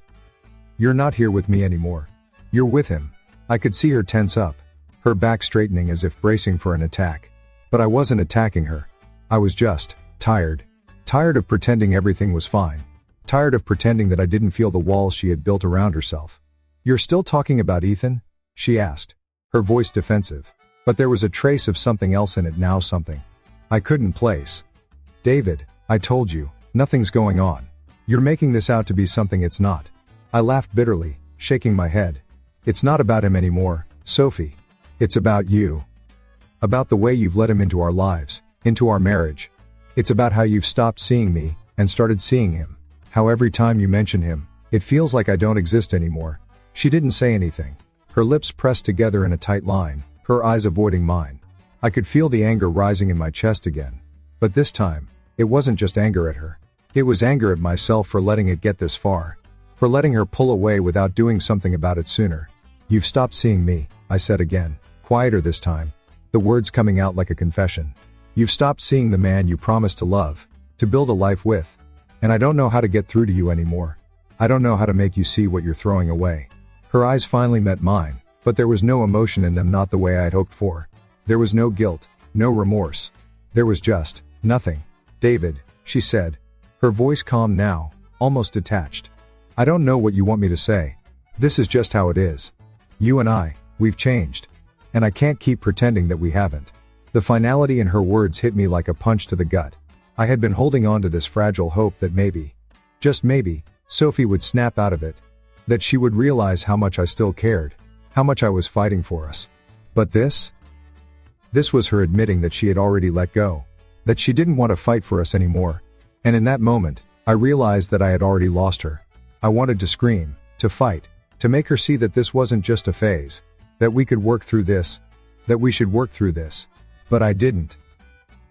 You're not here with me anymore. You're with him." I could see her tense up, her back straightening as if bracing for an attack. But I wasn't attacking her. I was just tired. Tired of pretending everything was fine. Tired of pretending that I didn't feel the walls she had built around herself. "You're still talking about Ethan?" she asked, her voice defensive. But there was a trace of something else in it now, something I couldn't place. "David, I told you, nothing's going on. You're making this out to be something it's not." I laughed bitterly, shaking my head. "It's not about him anymore, Sophie. It's about you. About the way you've let him into our lives, into our marriage. It's about how you've stopped seeing me, and started seeing him. How every time you mention him, it feels like I don't exist anymore." She didn't say anything. Her lips pressed together in a tight line, her eyes avoiding mine. I could feel the anger rising in my chest again. But this time, it wasn't just anger at her. It was anger at myself for letting it get this far. For letting her pull away without doing something about it sooner. "You've stopped seeing me," I said again, quieter this time, the words coming out like a confession. "You've stopped seeing the man you promised to love, to build a life with. And I don't know how to get through to you anymore. I don't know how to make you see what you're throwing away." Her eyes finally met mine, but there was no emotion in them, not the way I had hoped for. There was no guilt, no remorse. There was just nothing. "David," she said, her voice calm now, almost detached. "I don't know what you want me to say. This is just how it is. You and we've changed. And I can't keep pretending that we haven't." The finality in her words hit me like a punch to the gut. I had been holding on to this fragile hope that maybe, just maybe, Sophie would snap out of it. That she would realize how much I still cared, how much I was fighting for us. But this was her admitting that she had already let go. That she didn't want to fight for us anymore. And in that moment, I realized that I had already lost her. I wanted to scream, to fight, to make her see that this wasn't just a phase. That we could work through this. That we should work through this. But I didn't.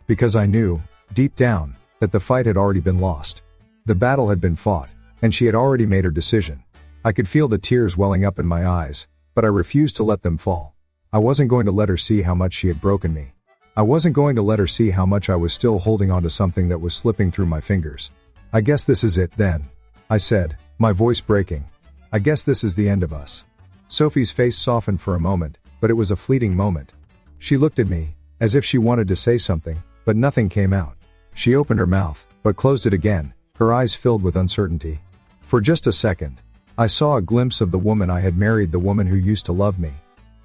Because I knew, deep down, that the fight had already been lost. The battle had been fought, and she had already made her decision. I could feel the tears welling up in my eyes, but I refused to let them fall. I wasn't going to let her see how much she had broken me. I wasn't going to let her see how much I was still holding on to something that was slipping through my fingers. "I guess this is it then," I said, my voice breaking. "I guess this is the end of us." Sophie's face softened for a moment, but it was a fleeting moment. She looked at me, as if she wanted to say something, but nothing came out. She opened her mouth, but closed it again, her eyes filled with uncertainty. For just a second, I saw a glimpse of the woman I had married, the woman who used to love me.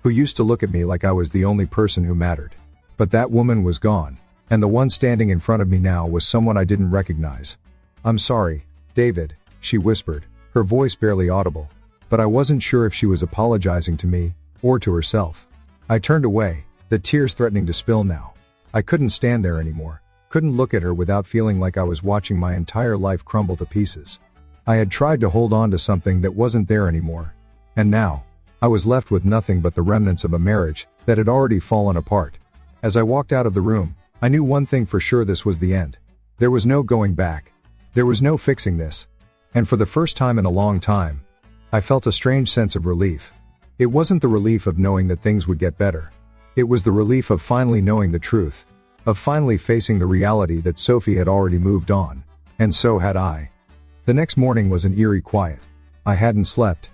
Who used to look at me like I was the only person who mattered. But that woman was gone, and the one standing in front of me now was someone I didn't recognize. "I'm sorry, David," she whispered, her voice barely audible. But I wasn't sure if she was apologizing to me, or to herself. I turned away, the tears threatening to spill now. I couldn't stand there anymore, couldn't look at her without feeling like I was watching my entire life crumble to pieces. I had tried to hold on to something that wasn't there anymore. And now, I was left with nothing but the remnants of a marriage that had already fallen apart. As I walked out of the room, I knew one thing for sure: this was the end. There was no going back. There was no fixing this. And for the first time in a long time, I felt a strange sense of relief. It wasn't the relief of knowing that things would get better. It was the relief of finally knowing the truth. Of finally facing the reality that Sophie had already moved on. And so had I. The next morning was an eerie quiet. I hadn't slept.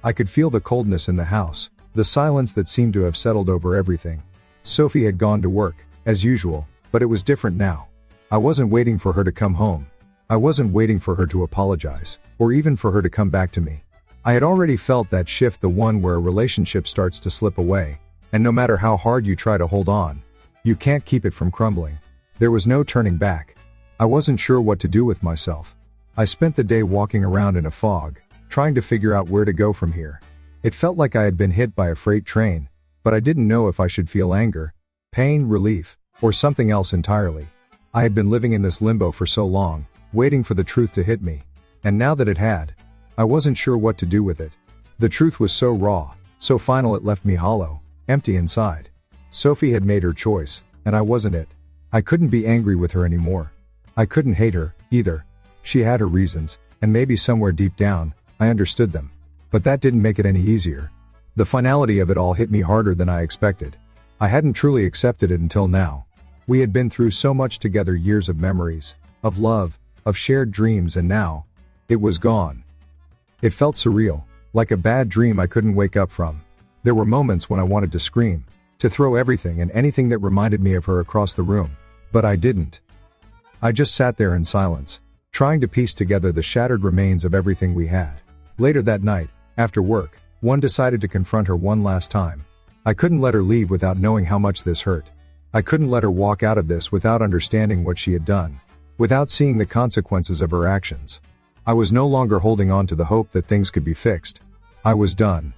I could feel the coldness in the house, the silence that seemed to have settled over everything. Sophie had gone to work, as usual, but it was different now. I wasn't waiting for her to come home. I wasn't waiting for her to apologize, or even for her to come back to me. I had already felt that shift, the one where a relationship starts to slip away, and no matter how hard you try to hold on, you can't keep it from crumbling. There was no turning back. I wasn't sure what to do with myself. I spent the day walking around in a fog, trying to figure out where to go from here. It felt like I had been hit by a freight train, but I didn't know if I should feel anger, pain, relief, or something else entirely. I had been living in this limbo for so long, waiting for the truth to hit me, and now that it had, I wasn't sure what to do with it. The truth was so raw, so final, it left me hollow, empty inside. Sophie had made her choice, and I wasn't it. I couldn't be angry with her anymore. I couldn't hate her, either. She had her reasons, and maybe somewhere deep down, I understood them. But that didn't make it any easier. The finality of it all hit me harder than I expected. I hadn't truly accepted it until now. We had been through so much together, years of memories, of love, of shared dreams, and now, it was gone. It felt surreal, like a bad dream I couldn't wake up from. There were moments when I wanted to scream, to throw everything and anything that reminded me of her across the room, but I didn't. I just sat there in silence, trying to piece together the shattered remains of everything we had. Later that night, after work, one decided to confront her one last time. I couldn't let her leave without knowing how much this hurt. I couldn't let her walk out of this without understanding what she had done, without seeing the consequences of her actions. I was no longer holding on to the hope that things could be fixed. I was done.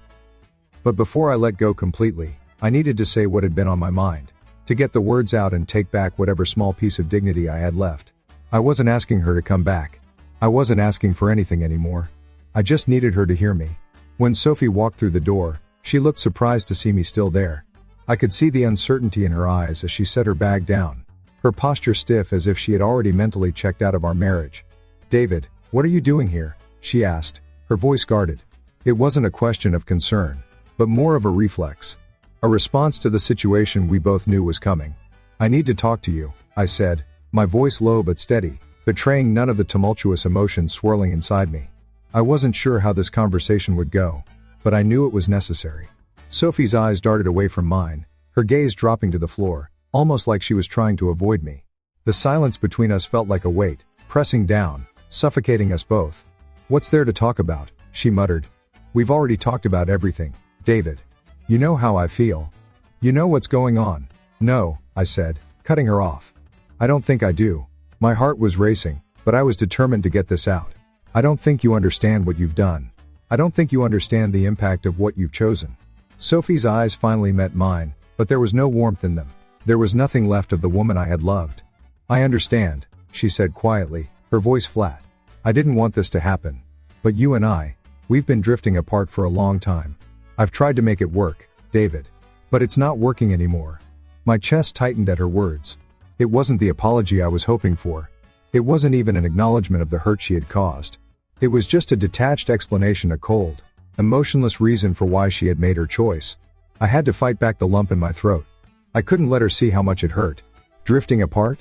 But before I let go completely, I needed to say what had been on my mind, to get the words out and take back whatever small piece of dignity I had left. I wasn't asking her to come back. I wasn't asking for anything anymore. I just needed her to hear me. When Sophie walked through the door, she looked surprised to see me still there. I could see the uncertainty in her eyes as she set her bag down, her posture stiff as if she had already mentally checked out of our marriage. "David, what are you doing here?" she asked, her voice guarded. It wasn't a question of concern, but more of a reflex. A response to the situation we both knew was coming. "I need to talk to you," I said, my voice low but steady, betraying none of the tumultuous emotions swirling inside me. I wasn't sure how this conversation would go, but I knew it was necessary. Sophie's eyes darted away from mine, her gaze dropping to the floor, almost like she was trying to avoid me. The silence between us felt like a weight, pressing down, suffocating us both. "What's there to talk about?" she muttered. "We've already talked about everything, David. You know how I feel. You know what's going on." "No," I said, cutting her off. "I don't think I do." My heart was racing, but I was determined to get this out. "I don't think you understand what you've done. I don't think you understand the impact of what you've chosen." Sophie's eyes finally met mine, but there was no warmth in them. There was nothing left of the woman I had loved. "I understand," she said quietly, her voice flat. "I didn't want this to happen. But you and we've been drifting apart for a long time. I've tried to make it work, David. But it's not working anymore." My chest tightened at her words. It wasn't the apology I was hoping for. It wasn't even an acknowledgement of the hurt she had caused. It was just a detached explanation, a cold, emotionless reason for why she had made her choice. I had to fight back the lump in my throat. I couldn't let her see how much it hurt. "Drifting apart?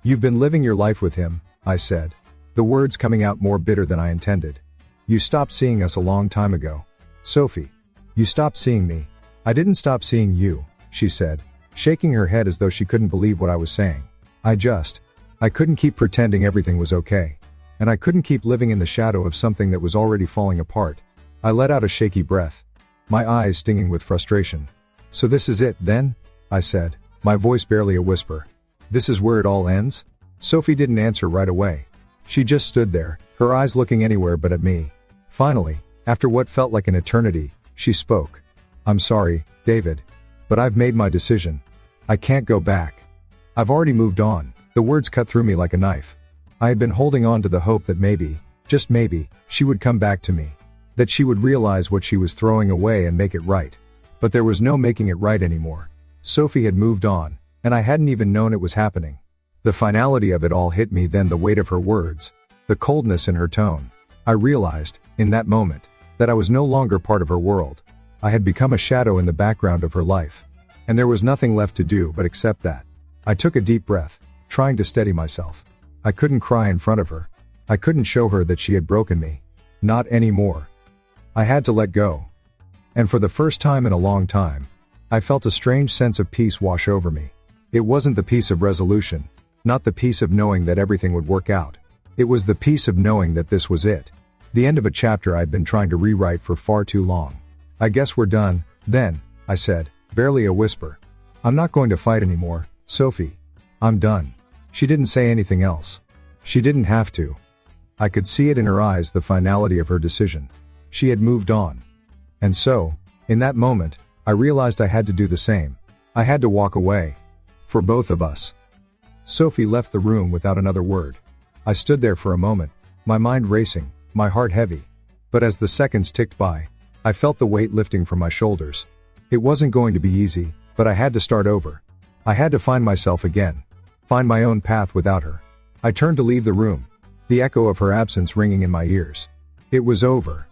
You've been living your life with him," I said, the words coming out more bitter than I intended. "You stopped seeing us a long time ago. Sophie. You stopped seeing me." "I didn't stop seeing you," she said, shaking her head as though she couldn't believe what I was saying. I couldn't keep pretending everything was okay. And I couldn't keep living in the shadow of something that was already falling apart. I let out a shaky breath, my eyes stinging with frustration. "So this is it, then?" I said, my voice barely a whisper. "This is where it all ends?" Sophie didn't answer right away. She just stood there, her eyes looking anywhere but at me. Finally, after what felt like an eternity, she spoke. "I'm sorry, David. But I've made my decision. I can't go back. I've already moved on." The words cut through me like a knife. I had been holding on to the hope that maybe, just maybe, she would come back to me. That she would realize what she was throwing away and make it right. But there was no making it right anymore. Sophie had moved on, and I hadn't even known it was happening. The finality of it all hit me then, the weight of her words, the coldness in her tone. I realized, in that moment, that I was no longer part of her world. I had become a shadow in the background of her life. And there was nothing left to do but accept that. I took a deep breath, trying to steady myself. I couldn't cry in front of her. I couldn't show her that she had broken me. Not anymore. I had to let go. And for the first time in a long time, I felt a strange sense of peace wash over me. It wasn't the peace of resolution, not the peace of knowing that everything would work out. It was the peace of knowing that this was it. The end of a chapter I'd been trying to rewrite for far too long. I guess we're done, then, I said, barely a whisper. I'm not going to fight anymore, Sophie. I'm done. She didn't say anything else. She didn't have to. I could see it in her eyes, the finality of her decision. She had moved on. And so, in that moment, I realized I had to do the same. I had to walk away. For both of us. Sophie left the room without another word. I stood there for a moment, my mind racing, my heart heavy. But as the seconds ticked by, I felt the weight lifting from my shoulders. It wasn't going to be easy, but I had to start over. I had to find myself again. Find my own path without her. I turned to leave the room, the echo of her absence ringing in my ears. It was over.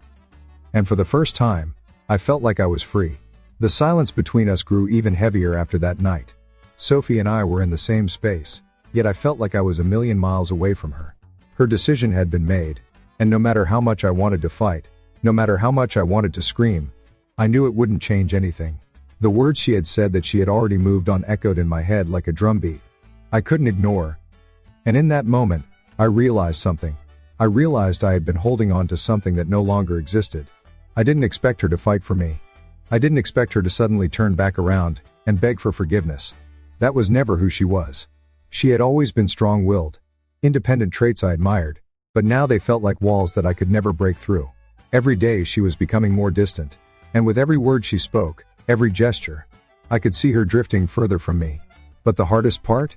And for the first time, I felt like I was free. The silence between us grew even heavier after that night. Sophie and I were in the same space, yet I felt like I was a million miles away from her. Her decision had been made, and no matter how much I wanted to fight, no matter how much I wanted to scream, I knew it wouldn't change anything. The words she had said that she had already moved on echoed in my head like a drumbeat. I couldn't ignore. And in that moment, I realized something. I realized I had been holding on to something that no longer existed. I didn't expect her to fight for me. I didn't expect her to suddenly turn back around and beg for forgiveness. That was never who she was. She had always been strong-willed. Independent traits I admired, but now they felt like walls that I could never break through. Every day she was becoming more distant, and with every word she spoke, every gesture, I could see her drifting further from me. But the hardest part?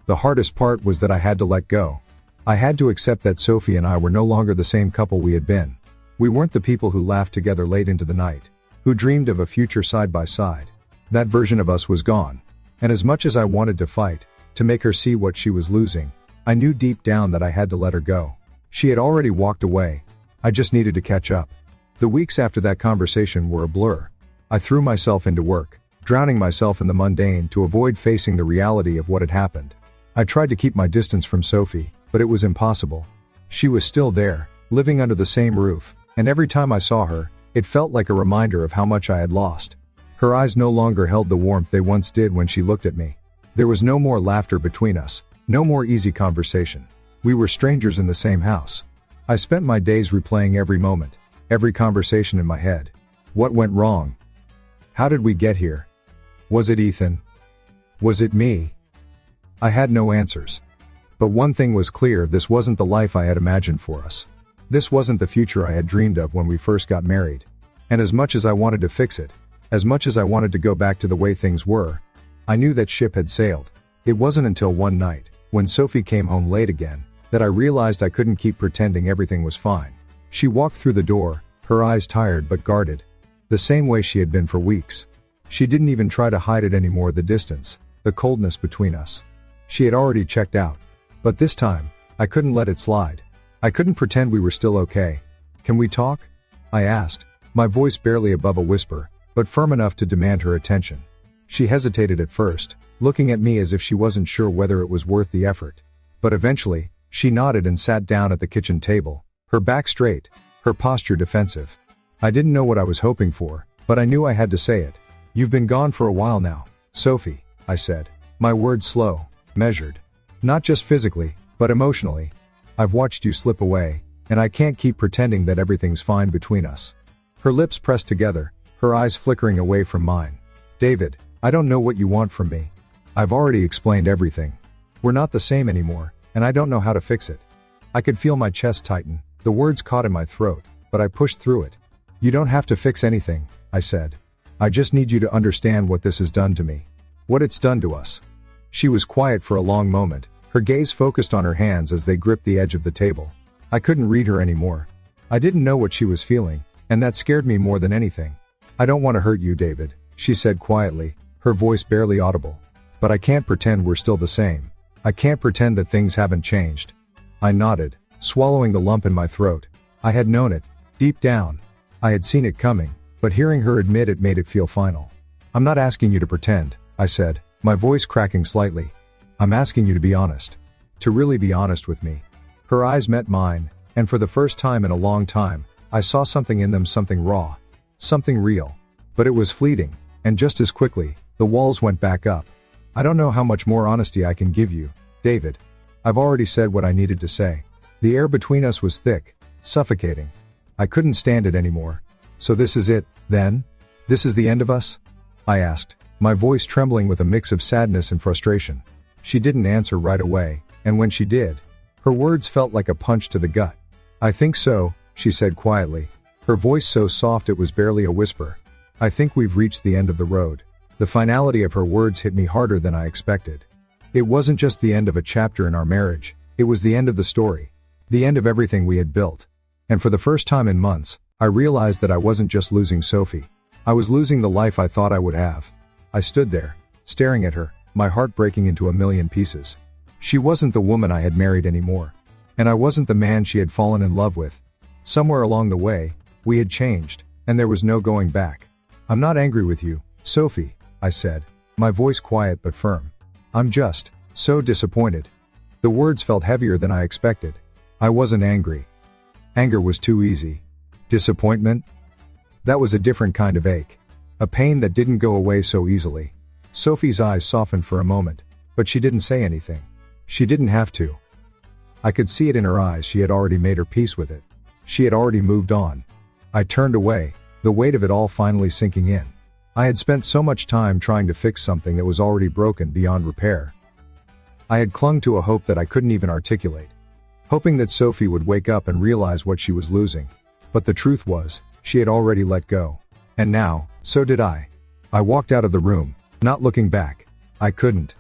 The hardest part was that I had to let go. I had to accept that Sophie and I were no longer the same couple we had been. We weren't the people who laughed together late into the night, who dreamed of a future side by side. That version of us was gone. And as much as I wanted to fight, to make her see what she was losing, I knew deep down that I had to let her go. She had already walked away. I just needed to catch up. The weeks after that conversation were a blur. I threw myself into work, drowning myself in the mundane to avoid facing the reality of what had happened. I tried to keep my distance from Sophie, but it was impossible. She was still there, living under the same roof, and every time I saw her, it felt like a reminder of how much I had lost. Her eyes no longer held the warmth they once did when she looked at me. There was no more laughter between us, no more easy conversation. We were strangers in the same house. I spent my days replaying every moment, every conversation in my head. What went wrong? How did we get here? Was it Ethan? Was it me? I had no answers. But one thing was clear, this wasn't the life I had imagined for us. This wasn't the future I had dreamed of when we first got married. And as much as I wanted to fix it, as much as I wanted to go back to the way things were, I knew that ship had sailed. It wasn't until one night, when Sophie came home late again, that I realized I couldn't keep pretending everything was fine. She walked through the door, her eyes tired but guarded. The same way she had been for weeks. She didn't even try to hide it anymore, the distance, the coldness between us. She had already checked out. But this time, I couldn't let it slide. I couldn't pretend we were still okay. Can we talk? I asked, my voice barely above a whisper, but firm enough to demand her attention. She hesitated at first, looking at me as if she wasn't sure whether it was worth the effort. But eventually, she nodded and sat down at the kitchen table, her back straight, her posture defensive. I didn't know what I was hoping for, but I knew I had to say it. You've been gone for a while now, Sophie, I said, my words slow, measured. Not just physically, but emotionally. I've watched you slip away, and I can't keep pretending that everything's fine between us. Her lips pressed together, her eyes flickering away from mine. David, I don't know what you want from me. I've already explained everything. We're not the same anymore, and I don't know how to fix it. I could feel my chest tighten, the words caught in my throat, but I pushed through it. You don't have to fix anything, I said. I just need you to understand what this has done to me. What it's done to us. She was quiet for a long moment, her gaze focused on her hands as they gripped the edge of the table. I couldn't read her anymore. I didn't know what she was feeling, and that scared me more than anything. I don't want to hurt you, David, she said quietly, her voice barely audible. But I can't pretend we're still the same. I can't pretend that things haven't changed. I nodded, swallowing the lump in my throat. I had known it, deep down. I had seen it coming, but hearing her admit it made it feel final. I'm not asking you to pretend, I said, my voice cracking slightly. I'm asking you to be honest. To really be honest with me. Her eyes met mine, and for the first time in a long time, I saw something in them, something raw. Something real. But it was fleeting, and just as quickly, the walls went back up. I don't know how much more honesty I can give you, David. I've already said what I needed to say. The air between us was thick, suffocating. I couldn't stand it anymore. So this is it, then? This is the end of us? I asked, my voice trembling with a mix of sadness and frustration. She didn't answer right away, and when she did, her words felt like a punch to the gut. I think so, she said quietly, her voice so soft it was barely a whisper. I think we've reached the end of the road. The finality of her words hit me harder than I expected. It wasn't just the end of a chapter in our marriage, it was the end of the story. The end of everything we had built. And for the first time in months, I realized that I wasn't just losing Sophie. I was losing the life I thought I would have. I stood there, staring at her, my heart breaking into a million pieces. She wasn't the woman I had married anymore. And I wasn't the man she had fallen in love with. Somewhere along the way, we had changed, and there was no going back. I'm not angry with you, Sophie, I said, my voice quiet but firm. I'm just so disappointed. The words felt heavier than I expected. I wasn't angry. Anger was too easy. Disappointment? That was a different kind of ache. A pain that didn't go away so easily. Sophie's eyes softened for a moment, but she didn't say anything. She didn't have to. I could see it in her eyes. She had already made her peace with it. She had already moved on. I turned away, the weight of it all finally sinking in. I had spent so much time trying to fix something that was already broken beyond repair. I had clung to a hope that I couldn't even articulate. Hoping that Sophie would wake up and realize what she was losing. But the truth was, she had already let go. And now, so did I. I walked out of the room, not looking back. I couldn't.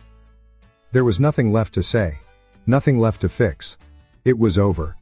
There was nothing left to say. Nothing left to fix. It was over.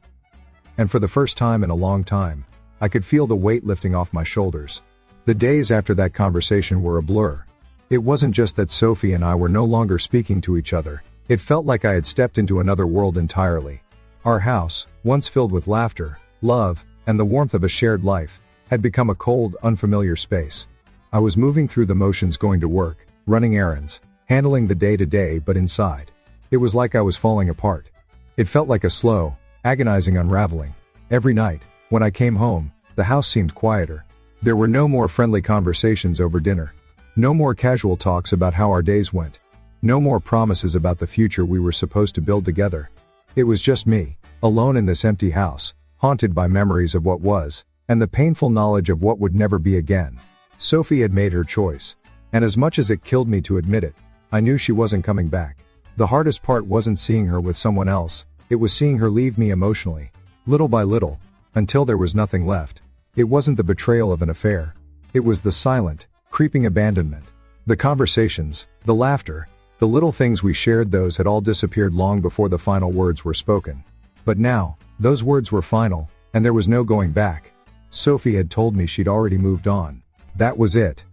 And for the first time in a long time, I could feel the weight lifting off my shoulders. The days after that conversation were a blur. It wasn't just that Sophie and I were no longer speaking to each other. It felt like I had stepped into another world entirely. Our house, once filled with laughter, love, and the warmth of a shared life, had become a cold, unfamiliar space. I was moving through the motions, going to work, running errands, handling the day-to-day, but inside, it was like I was falling apart. It felt like a slow, agonizing unraveling. Every night, when I came home, the house seemed quieter. There were no more friendly conversations over dinner. No more casual talks about how our days went. No more promises about the future we were supposed to build together. It was just me, alone in this empty house, haunted by memories of what was, and the painful knowledge of what would never be again. Sophie had made her choice. And as much as it killed me to admit it, I knew she wasn't coming back. The hardest part wasn't seeing her with someone else, it was seeing her leave me emotionally. Little by little, until there was nothing left. It wasn't the betrayal of an affair. It was the silent, creeping abandonment. The conversations, the laughter, the little things we shared, those had all disappeared long before the final words were spoken. But now, those words were final, and there was no going back. Sophie had told me she'd already moved on. That was it.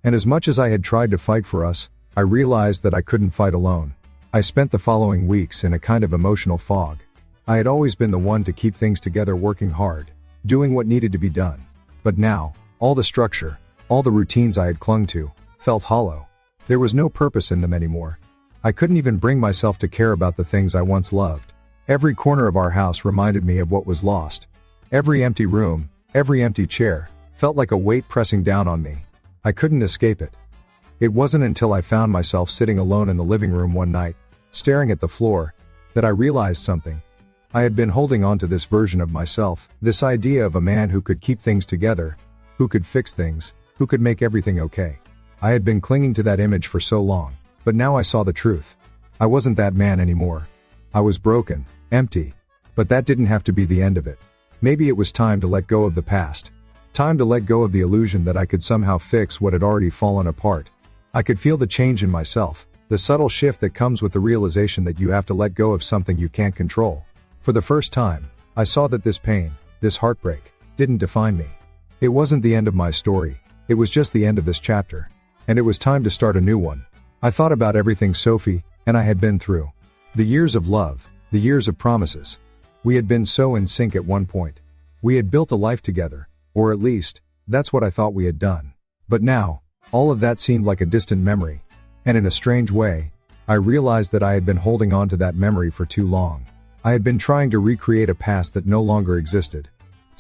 And as much as I had tried to fight for us, I realized that I couldn't fight alone. I spent the following weeks in a kind of emotional fog. I had always been the one to keep things together, working hard, doing what needed to be done. But now, all the structure, all the routines I had clung to, felt hollow. There was no purpose in them anymore. I couldn't even bring myself to care about the things I once loved. Every corner of our house reminded me of what was lost. Every empty room, every empty chair, felt like a weight pressing down on me. I couldn't escape it. It wasn't until I found myself sitting alone in the living room one night, staring at the floor, that I realized something. I had been holding on to this version of myself, this idea of a man who could keep things together, who could fix things, who could make everything okay. I had been clinging to that image for so long, but now I saw the truth. I wasn't that man anymore. I was broken, empty. But that didn't have to be the end of it. Maybe it was time to let go of the past. Time to let go of the illusion that I could somehow fix what had already fallen apart. I could feel the change in myself, the subtle shift that comes with the realization that you have to let go of something you can't control. For the first time, I saw that this pain, this heartbreak, didn't define me. It wasn't the end of my story, it was just the end of this chapter. And it was time to start a new one. I thought about everything Sophie and I had been through. The years of love, the years of promises. We had been so in sync at one point. We had built a life together, or at least, that's what I thought we had done. But now, all of that seemed like a distant memory. And in a strange way, I realized that I had been holding on to that memory for too long. I had been trying to recreate a past that no longer existed.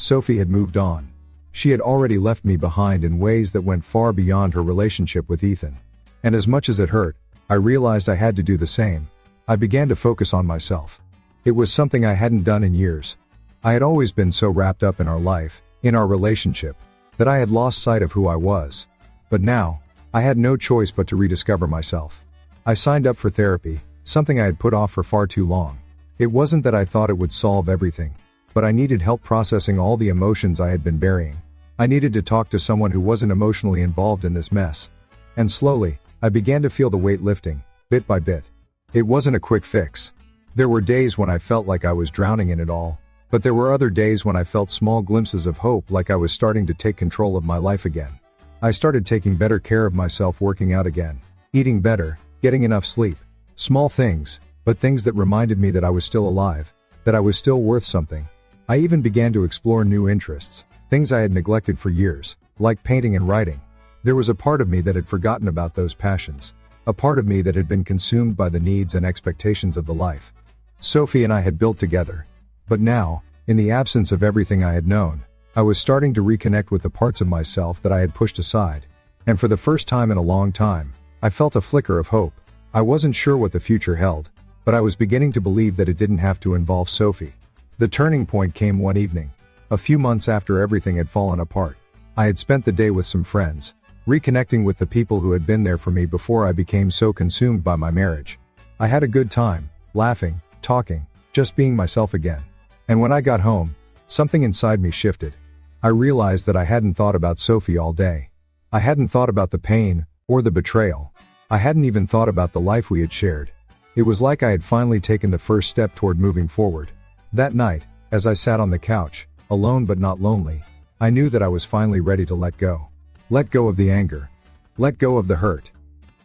Sophie had moved on. She had already left me behind in ways that went far beyond her relationship with Ethan. And as much as it hurt, I realized I had to do the same. I began to focus on myself. It was something I hadn't done in years. I had always been so wrapped up in our life, in our relationship, that I had lost sight of who I was. But now, I had no choice but to rediscover myself. I signed up for therapy, something I had put off for far too long. It wasn't that I thought it would solve everything, but I needed help processing all the emotions I had been burying. I needed to talk to someone who wasn't emotionally involved in this mess. And slowly, I began to feel the weight lifting, bit by bit. It wasn't a quick fix. There were days when I felt like I was drowning in it all, but there were other days when I felt small glimpses of hope, like I was starting to take control of my life again. I started taking better care of myself, working out again, eating better, getting enough sleep. Small things, but things that reminded me that I was still alive, that I was still worth something. I even began to explore new interests, things I had neglected for years, like painting and writing. There was a part of me that had forgotten about those passions, a part of me that had been consumed by the needs and expectations of the life Sophie and I had built together. But now, in the absence of everything I had known, I was starting to reconnect with the parts of myself that I had pushed aside. And for the first time in a long time, I felt a flicker of hope. I wasn't sure what the future held, but I was beginning to believe that it didn't have to involve Sophie. The turning point came one evening, a few months after everything had fallen apart. I had spent the day with some friends, reconnecting with the people who had been there for me before I became so consumed by my marriage. I had a good time, laughing, talking, just being myself again. And when I got home, something inside me shifted. I realized that I hadn't thought about Sophie all day. I hadn't thought about the pain, or the betrayal. I hadn't even thought about the life we had shared. It was like I had finally taken the first step toward moving forward. That night, as I sat on the couch, alone but not lonely, I knew that I was finally ready to let go. Let go of the anger. Let go of the hurt.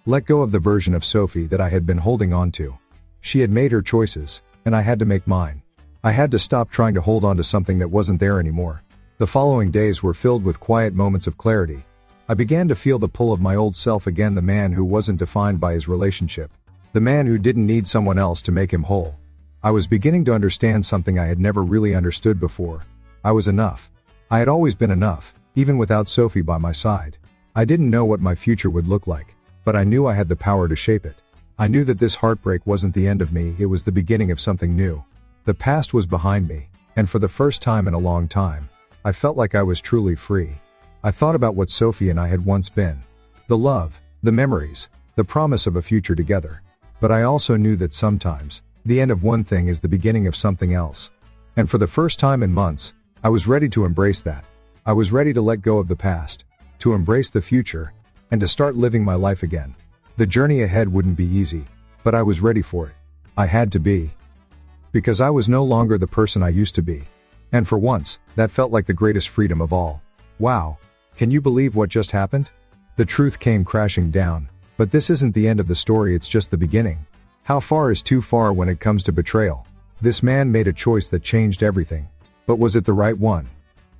Let go of the version of Sophie that I had been holding on to. She had made her choices, and I had to make mine. I had to stop trying to hold on to something that wasn't there anymore. The following days were filled with quiet moments of clarity. I began to feel the pull of my old self again, the man who wasn't defined by his relationship. The man who didn't need someone else to make him whole. I was beginning to understand something I had never really understood before. I was enough. I had always been enough, even without Sophie by my side. I didn't know what my future would look like, but I knew I had the power to shape it. I knew that this heartbreak wasn't the end of me, it was the beginning of something new. The past was behind me, and for the first time in a long time, I felt like I was truly free. I thought about what Sophie and I had once been. The love, the memories, the promise of a future together. But I also knew that sometimes, the end of one thing is the beginning of something else. And for the first time in months, I was ready to embrace that. I was ready to let go of the past, to embrace the future, and to start living my life again. The journey ahead wouldn't be easy, but I was ready for it. I had to be. Because I was no longer the person I used to be. And for once, that felt like the greatest freedom of all. Wow. Can you believe what just happened? The truth came crashing down. But this isn't the end of the story, it's just the beginning. How far is too far when it comes to betrayal? This man made a choice that changed everything. But was it the right one?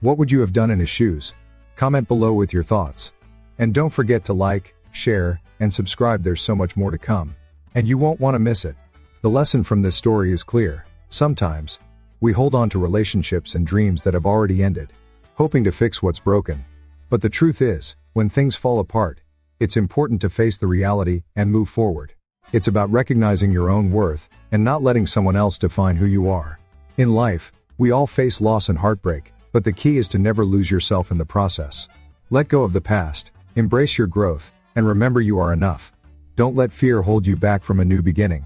What would you have done in his shoes? Comment below with your thoughts. And don't forget to like, share, and subscribe, there's so much more to come. And you won't want to miss it. The lesson from this story is clear. Sometimes, we hold on to relationships and dreams that have already ended, hoping to fix what's broken. But the truth is, when things fall apart, it's important to face the reality and move forward. It's about recognizing your own worth and not letting someone else define who you are. In life, we all face loss and heartbreak, but the key is to never lose yourself in the process. Let go of the past, embrace your growth, and remember you are enough. Don't let fear hold you back from a new beginning.